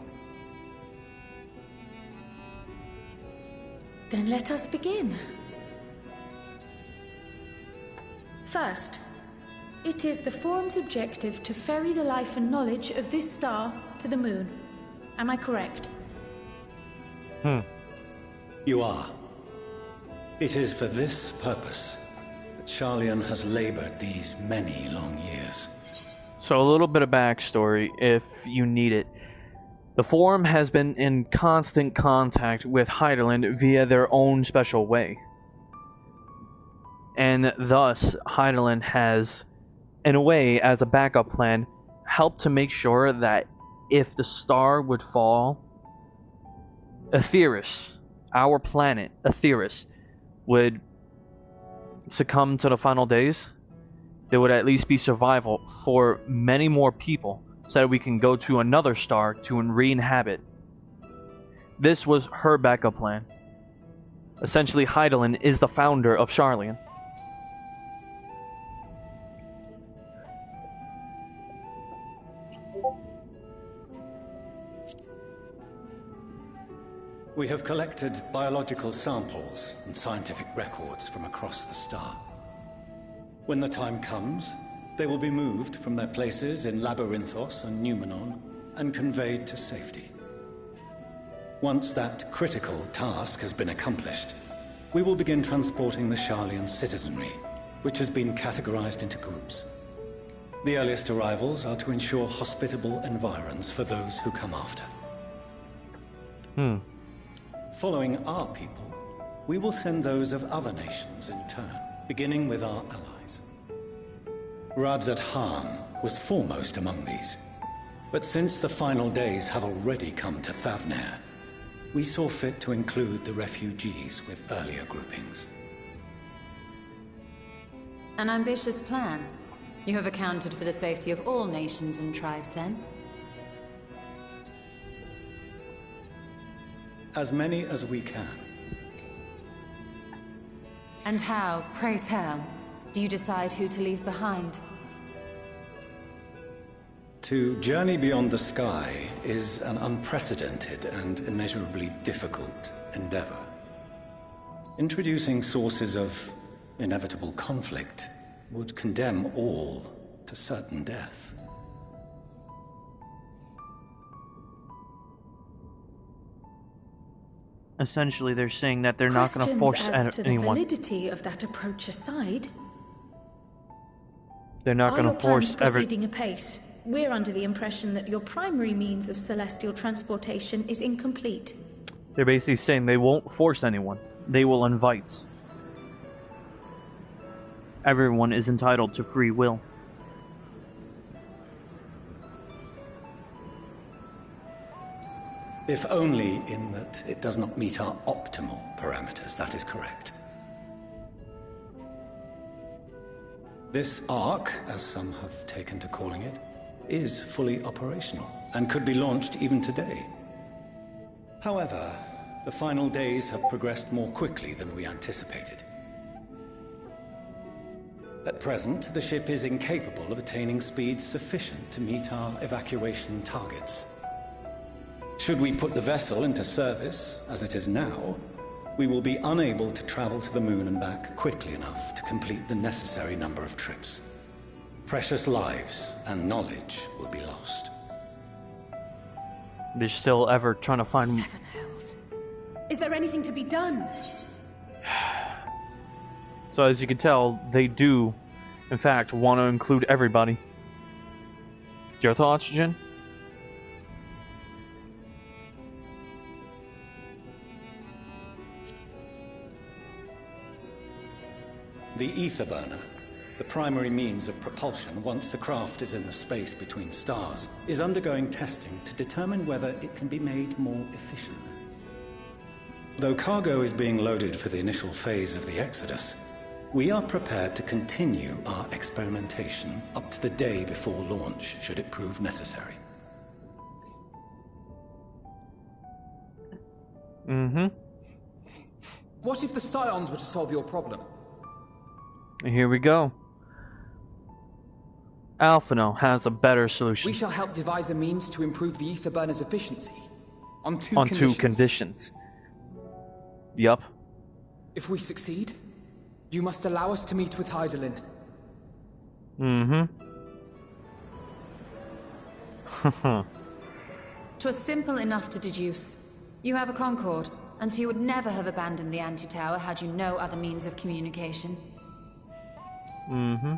Then let us begin. First, it is the Forum's objective to ferry the life and knowledge of this star to the moon. Am I correct? You are. It is for this purpose that Charlian has labored these many long years. So a little bit of backstory, if you need it. The Forum has been in constant contact with Heidelin via their own special way. And thus, Heidelin has, in a way, as a backup plan, helped to make sure that if the star would fall, Aetheris, our planet, Aetheris, would succumb to the final days, there would at least be survival for many more people, so that we can go to another star to re-inhabit. This was her backup plan. Essentially, Heidelin is the founder of Charlian. We have collected biological samples and scientific records from across the star. When the time comes, they will be moved from their places in Labyrinthos and Numenon and conveyed to safety. Once that critical task has been accomplished, we will begin transporting the Charlian citizenry, which has been categorized into groups. The earliest arrivals are to ensure hospitable environs for those who come after. Following our people, we will send those of other nations in turn, beginning with our allies. Radzat-Han was foremost among these, but since the final days have already come to Thavnair, we saw fit to include the refugees with earlier groupings. An ambitious plan. You have accounted for the safety of all nations and tribes, then? As many as we can. And how, pray tell, do you decide who to leave behind? To journey beyond the sky is an unprecedented and immeasurably difficult endeavor. Introducing sources of inevitable conflict would condemn all to certain death. Essentially, they're saying that they're not going to force Questions as to the anyone. validity of that approach aside, They're not are going your to plans force every. proceeding apace? We're under the impression that your primary means of celestial transportation is incomplete. They're basically saying they won't force anyone. They will invite. Everyone is entitled to free will. If only in that it does not meet our optimal parameters, that is correct. This Ark, as some have taken to calling it, is fully operational and could be launched even today. However, the final days have progressed more quickly than we anticipated. At present, the ship is incapable of attaining speeds sufficient to meet our evacuation targets. Should we put the vessel into service, as it is now, we will be unable to travel to the moon and back quickly enough to complete the necessary number of trips. Precious lives and knowledge will be lost. They're still ever trying to find. Seven hells. Is there anything to be done? So as you can tell, they do, in fact, want to include everybody. Your thoughts, Jin? The ether burner, the primary means of propulsion once the craft is in the space between stars, is undergoing testing to determine whether it can be made more efficient. Though cargo is being loaded for the initial phase of the Exodus, we are prepared to continue our experimentation up to the day before launch, should it prove necessary. Mm-hmm. What if the Scions were to solve your problem? Here we go. Alphino has a better solution. We shall help devise a means to improve the ether burner's efficiency. On two conditions. Yup. If we succeed, you must allow us to meet with Hydaelyn. Mm-hmm. 'Twas simple enough to deduce. You have a Concord, and so you would never have abandoned the anti-tower had you no other means of communication. Mm-hmm.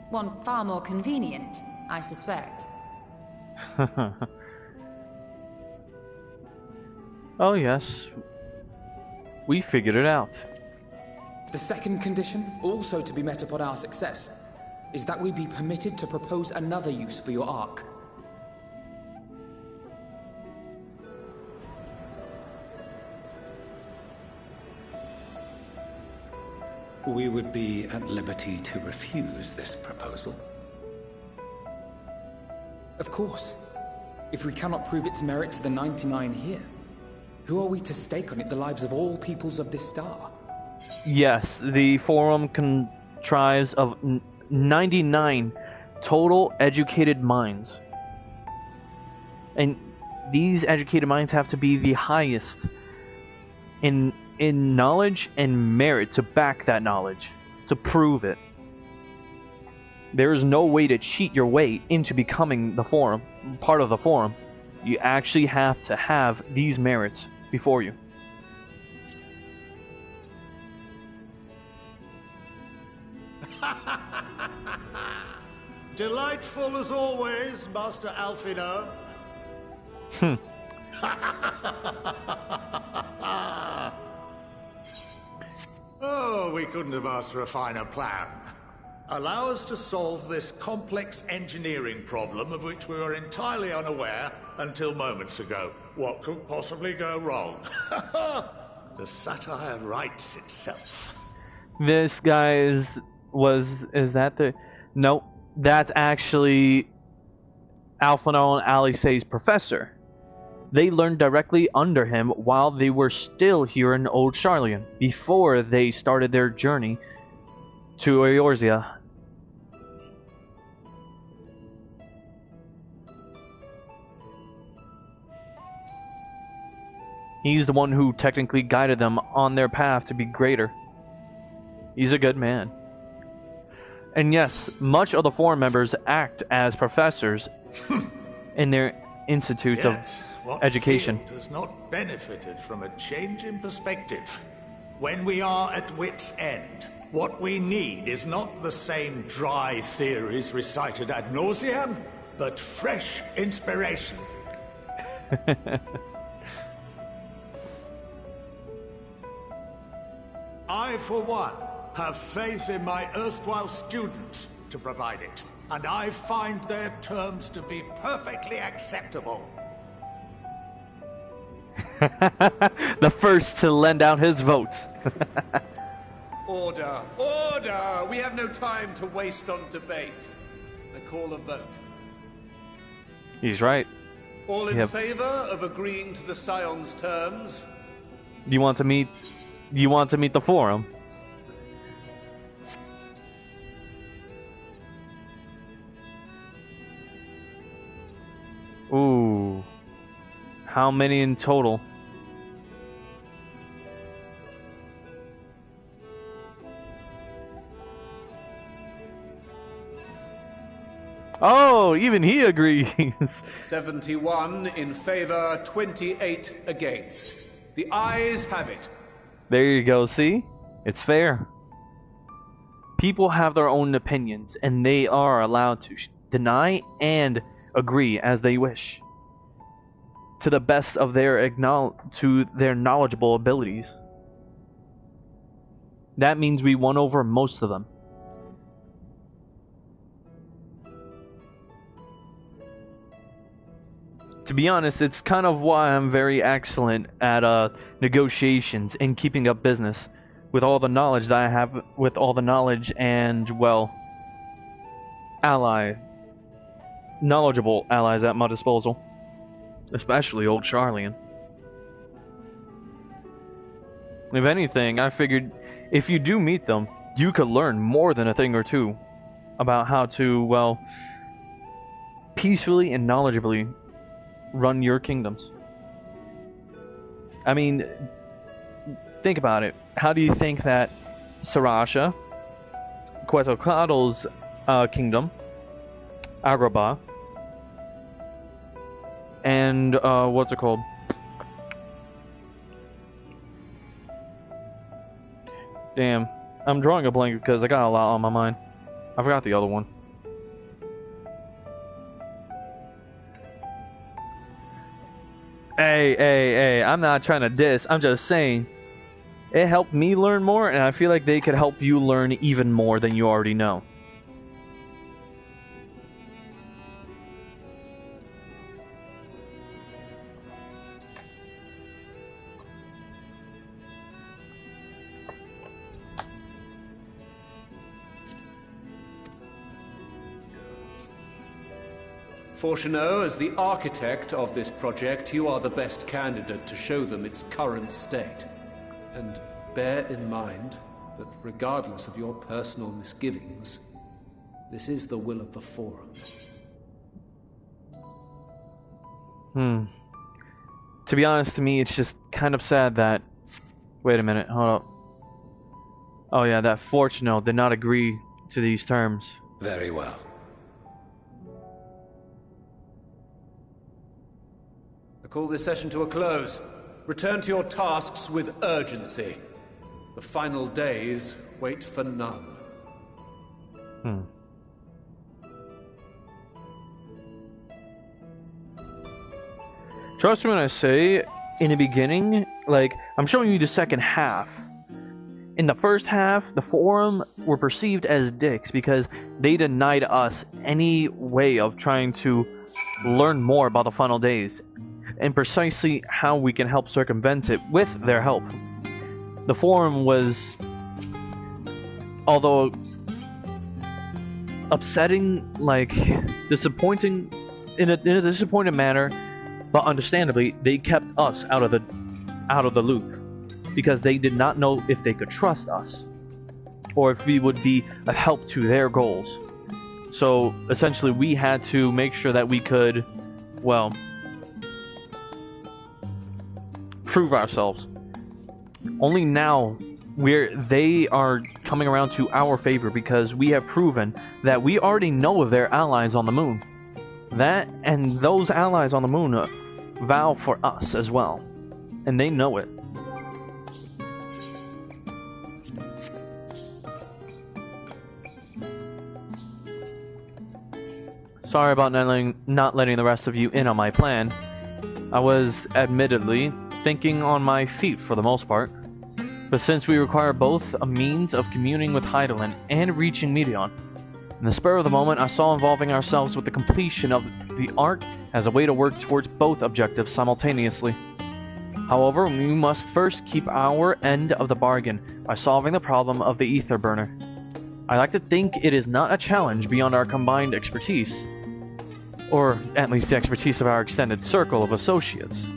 One far more convenient, I suspect. Oh yes. We figured it out. The second condition, also to be met upon our success, is that we be permitted to propose another use for your Ark. We would be at liberty to refuse this proposal. Of course. If we cannot prove its merit to the 99 here, who are we to stake on it the lives of all peoples of this star? Yes, the forum contrives of 99 total educated minds. And these educated minds have to be the highest in knowledge and merit to back that knowledge, to prove it. There is no way to cheat your way into becoming the forum, part of the forum. You actually have to have these merits before you. Delightful as always, Master Alphino. Oh, we couldn't have asked for a finer plan. Allow us to solve this complex engineering problem of which we were entirely unaware until moments ago. What could possibly go wrong? The satire writes itself. This guy is that the... Nope. That's actually Alphino and Alisei's professor. They learned directly under him while they were still here in Old Charlian, before they started their journey to Eorzea. He's the one who technically guided them on their path to be greater. He's a good man. And yes, much of the Forum members act as professors in their institutes of education. Field has not benefited from a change in perspective. When we are at wit's end, what we need is not the same dry theories recited ad nauseam, but fresh inspiration. I, for one, have faith in my erstwhile students to provide it, and I find their terms to be perfectly acceptable. The first to lend out his vote. Order! Order! We have no time to waste on debate. I call a vote. He's right. All in favor of agreeing to the Scion's terms? You want to meet the Forum? Ooh. How many in total? Oh, even he agrees. 71 in favor, 28 against. The ayes have it. There you go, see? It's fair. People have their own opinions, and they are allowed to deny and agree as they wish, to the best of their knowledgeable abilities. That means we won over most of them. To be honest, it's kind of why I'm very excellent at negotiations and keeping up business with all the knowledge that I have, with all the knowledge and, well, knowledgeable allies at my disposal. Especially old Charlian. If anything, I figured if you do meet them, you could learn more than a thing or two about how to, well, peacefully and knowledgeably run your kingdoms. I mean, think about it. How do you think that Sarasha, Quetzalcoatl's kingdom, Agrabah, and what's it called? Damn, I'm drawing a blank because I got a lot on my mind. I forgot the other one. Hey, I'm not trying to diss. I'm just saying it helped me learn more, and I feel like they could help you learn even more than you already know. Fortuneau, as the architect of this project, you are the best candidate to show them its current state. And bear in mind that regardless of your personal misgivings, this is the will of the Forum. To be honest, to me, it's just kind of sad that... Wait a minute, hold up. Oh yeah, that Fortuneau did not agree to these terms. Very well. I call this session to a close. Return to your tasks with urgency. The final days wait for none. Trust me when I say, in the beginning, like, I'm showing you the second half. In the first half, the Forum were perceived as dicks because they denied us any way of trying to learn more about the final days, and precisely how we can help circumvent it with their help. The Forum was, although upsetting, like, disappointing in a disappointed manner, but understandably, they kept us out of the loop because they did not know if they could trust us or if we would be a help to their goals. So essentially, we had to make sure that we could, well, prove ourselves. Only now they are coming around to our favor because we have proven that we already know of their allies on the moon. That and those allies on the moon vow for us as well. And they know it. Sorry about not letting the rest of you in on my plan. I was, admittedly, thinking on my feet for the most part. But since we require both a means of communing with Hydaelyn and reaching Meteon, in the spur of the moment I saw involving ourselves with the completion of the Ark as a way to work towards both objectives simultaneously. However, we must first keep our end of the bargain by solving the problem of the Ether Burner. I like to think it is not a challenge beyond our combined expertise, or at least the expertise of our extended circle of associates.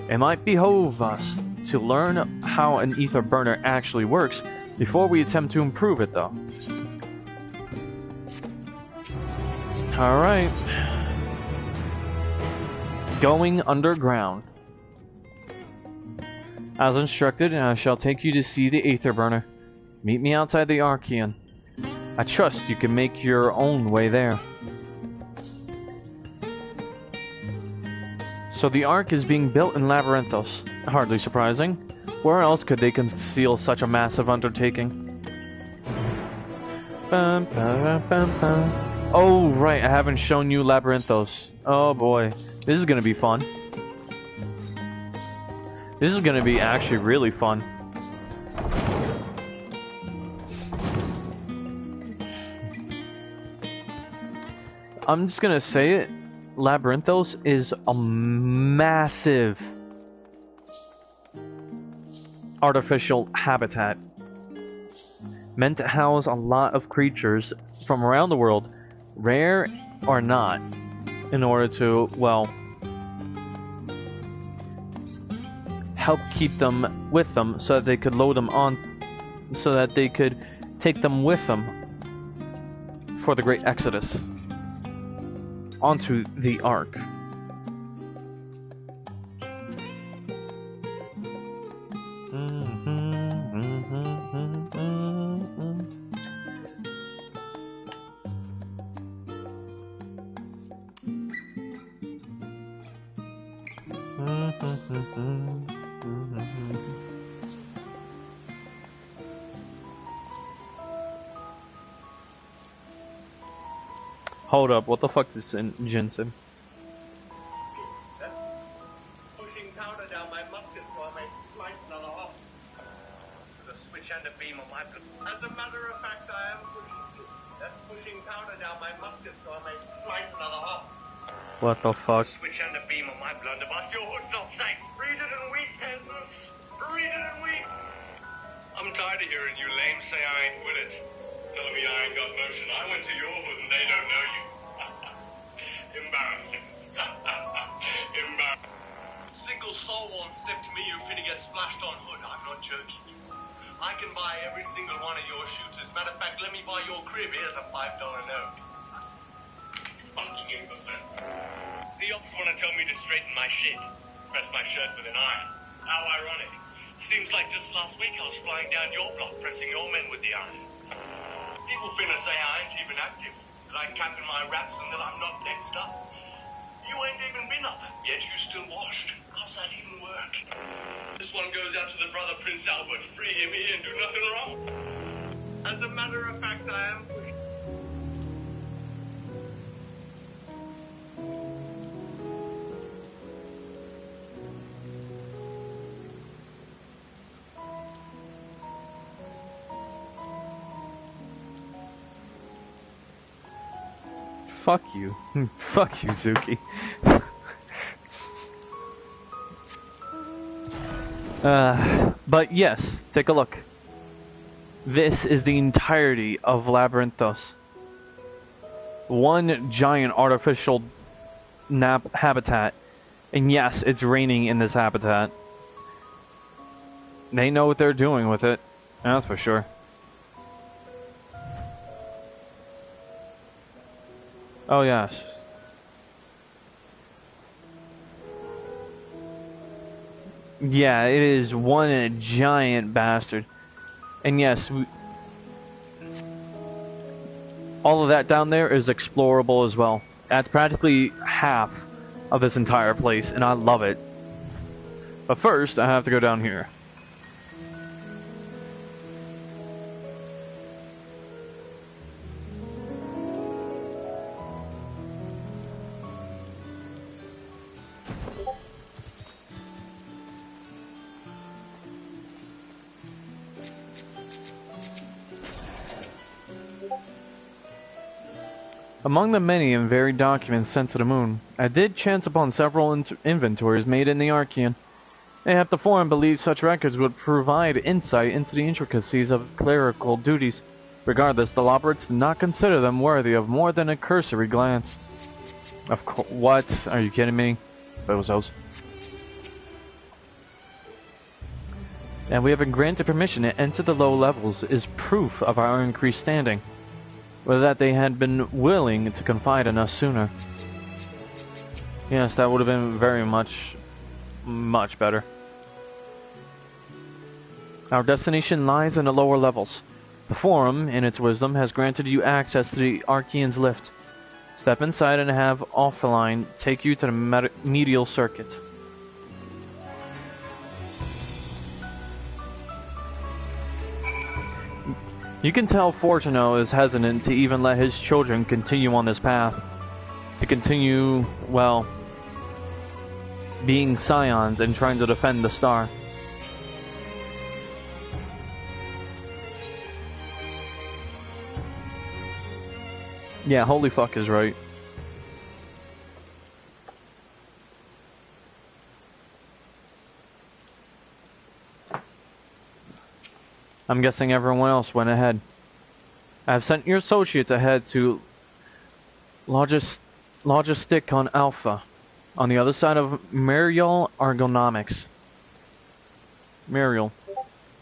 It might behoove us to learn how an Ether Burner actually works before we attempt to improve it, though. Alright. Going underground. As instructed, I shall take you to see the Ether Burner. Meet me outside the Archean. I trust you can make your own way there. So the Ark is being built in Labyrinthos. Hardly surprising. Where else could they conceal such a massive undertaking? Bum, ba, bum, bum. Oh, right, I haven't shown you Labyrinthos. Oh boy, this is gonna be fun. This is gonna be actually really fun. I'm just gonna say it. Labyrinthos is a massive artificial habitat meant to house a lot of creatures from around the world, rare or not, in order to, well, help keep them with them so that they could load them on, so that they could take them with them for the Great Exodus onto the Ark. Hold up, what the fuck is in Jensen? Pushing powder down my musket so I may slice another hop. With a switch and a beam on my... As a matter of fact, I am pushing powder down my musket so I may slice another hop. What the fuck? Switch and a beam on my blunderbuss. Your hood's not safe. Read it and weep, peasants. Read it and weep. I'm tired of hearing you lame say I ain't with it. Telling me I ain't got motion. I went to your hood and they don't know you. Embarrassing. Embarrassing. Single soul won't step to me, you finna get splashed on hood. I'm not joking. I can buy every single one of your shooters. Matter of fact, let me buy your crib. Here's a $5 note. Fucking imbecile. The ops wanna tell me to straighten my shit. Press my shirt with an iron. How ironic. Seems like just last week I was flying down your block, pressing your men with the iron. People finna say I ain't even active, that I'm capping my raps and that I'm not next up. You ain't even been up, yet you still washed. How's that even work? This one goes out to the brother Prince Albert. Free him, he didn't do nothing wrong. As a matter of fact, I am... Fuck you. Fuck you, Zuki. But yes, take a look. This is the entirety of Labyrinthos. One giant artificial habitat. And yes, it's raining in this habitat. They know what they're doing with it. That's for sure. Oh yes. Yeah, it is one giant bastard. And yes, all of that down there is explorable as well. That's practically half of this entire place, and I love it. But first, I have to go down here. Among the many and varied documents sent to the moon, I did chance upon several inventories made in the Archean. Mayhap the Forum believed such records would provide insight into the intricacies of clerical duties. Regardless, the Loperites did not consider them worthy of more than a cursory glance. Of course, what? Are you kidding me? Bozos. And we have been granted permission to enter the low levels is proof of our increased standing. Whether that they had been willing to confide in us sooner. Yes, that would have been very much better. Our destination lies in the lower levels. The Forum, in its wisdom, has granted you access to the Archean's lift. Step inside and have Offline take you to the medial circuit. You can tell Fortuno is hesitant to even let his children continue on this path. To continue, well, being scions and trying to defend the star. Yeah, holy fuck is right. I'm guessing everyone else went ahead. I have sent your associates ahead to Logistic on Alpha, on the other side of Muriel Ergonomics. Muriel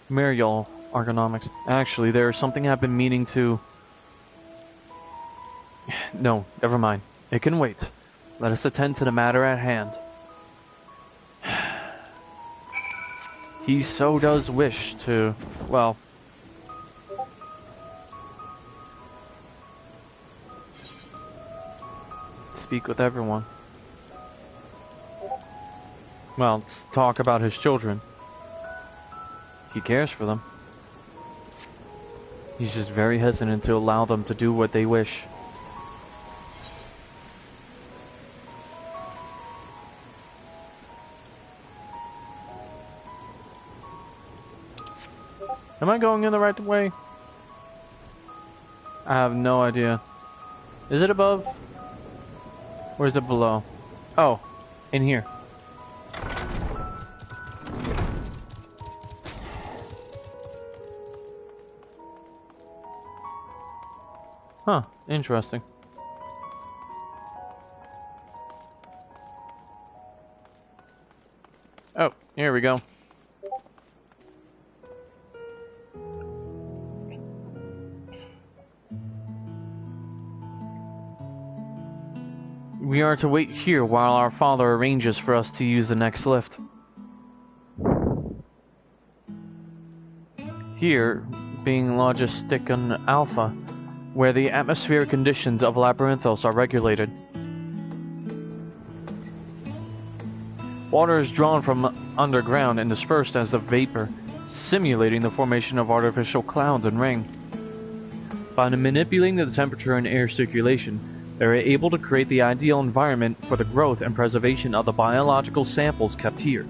Ergonomics. Actually, there's something I've been meaning to... No, never mind. It can wait. Let us attend to the matter at hand. He so does wish to, well... speak with everyone. Well, talk about his children. He cares for them. He's just very hesitant to allow them to do what they wish. Am I going in the right way? I have no idea. Is it above? Or is it below? Oh, in here. Huh, interesting. Oh, here we go. We are to wait here while our father arranges for us to use the next lift. Here, being Logisticon Alpha, where the atmospheric conditions of Labyrinthos are regulated. Water is drawn from underground and dispersed as a vapor, simulating the formation of artificial clouds and rain. By manipulating the temperature and air circulation, they are able to create the ideal environment for the growth and preservation of the biological samples kept here.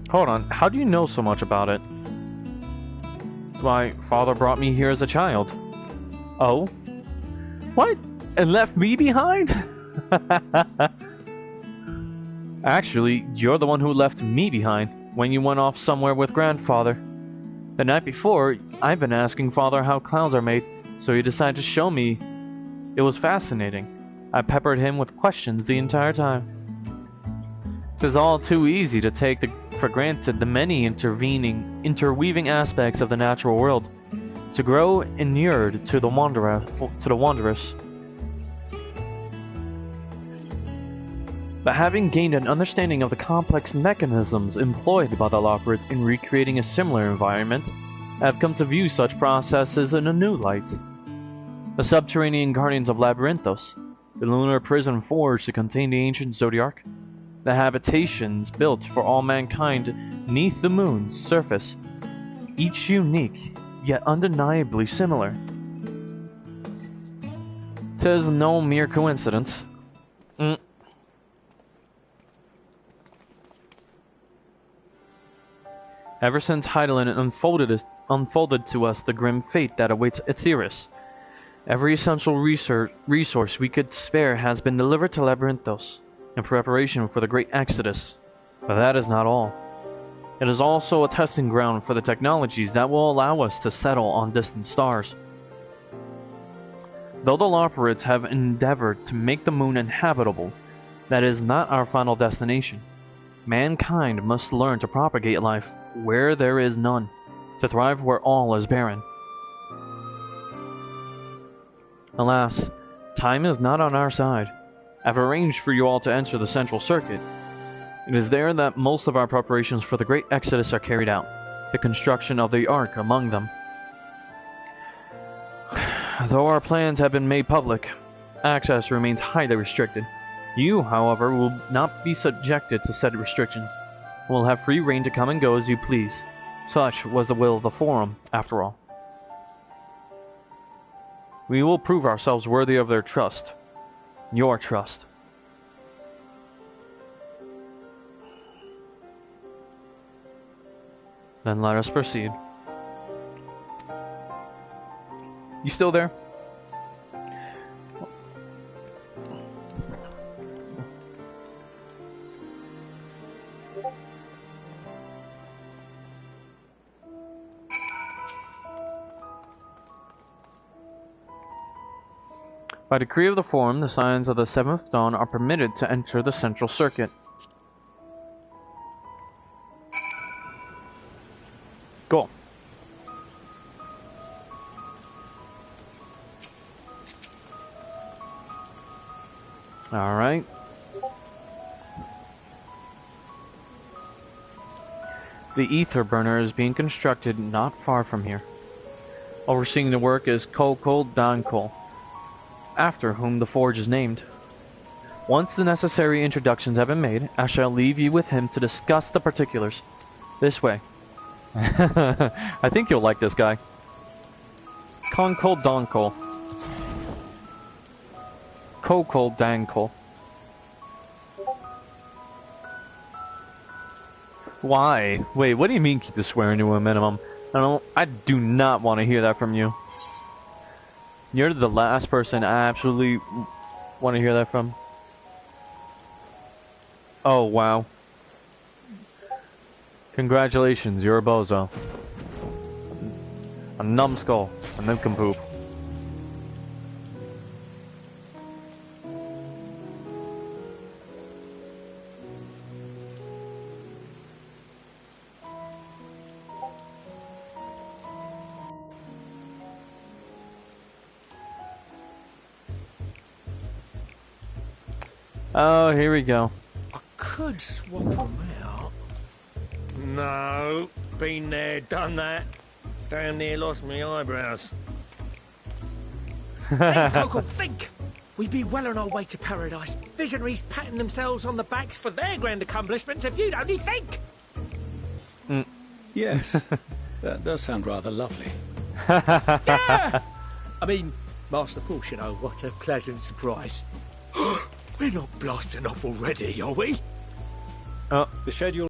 Hold on, how do you know so much about it? My father brought me here as a child. Oh? What? And left me behind? Actually, you're the one who left me behind when you went off somewhere with grandfather. The night before, I've been asking Father how clouds are made, so he decided to show me. It was fascinating. I peppered him with questions the entire time. It is all too easy to take for granted the many interweaving aspects of the natural world, to grow inured to the wanderers. But having gained an understanding of the complex mechanisms employed by the Loporrits in recreating a similar environment, I have come to view such processes in a new light. The subterranean guardians of Labyrinthos, the lunar prison forged to contain the ancient Zodiarch, the habitations built for all mankind neath the moon's surface, each unique, yet undeniably similar. 'Tis no mere coincidence. Ever since Hydaelyn unfolded to us the grim fate that awaits Aetheris, every essential resource we could spare has been delivered to Labyrinthos in preparation for the great exodus. But that is not all. It is also a testing ground for the technologies that will allow us to settle on distant stars. Though the Loporrits have endeavored to make the moon inhabitable, that is not our final destination. Mankind must learn to propagate life where there is none, to thrive where all is barren. Alas, time is not on our side. I've arranged for you all to enter the central circuit. It is there that most of our preparations for the great exodus are carried out, the construction of the Ark among them. Though our plans have been made public, access remains highly restricted. You, however, will not be subjected to said restrictions, and will have free reign to come and go as you please. Such was the will of the Forum, after all. We will prove ourselves worthy of their trust. Your trust. Then let us proceed. You still there? By decree of the Forum, the Scions of the Seventh Dawn are permitted to enter the Central Circuit. Cool. Alright. The ether burner is being constructed not far from here. Overseeing the work is Kokol Dankol, after whom the forge is named. Once the necessary introductions have been made, I shall leave you with him to discuss the particulars. This way. I think you'll like this guy. Kokol Dankol. Kokol Dankol. Why? Wait, what do you mean keep the swearing to a minimum? I do not want to hear that from you. You're the last person I absolutely want to hear that from. Oh, wow. Congratulations, you're a bozo. A numbskull. A nincompoop. Oh, here we go. I could swap them out. No, been there, done that. Damn near lost my eyebrows. Think, Coco, think! We'd be well on our way to paradise. Visionaries patting themselves on the backs for their grand accomplishments if you'd only think! Yes, that does sound rather lovely. Yeah! I mean, Master Force, you know, what a pleasant surprise. We're not blasting off already, are we? The schedule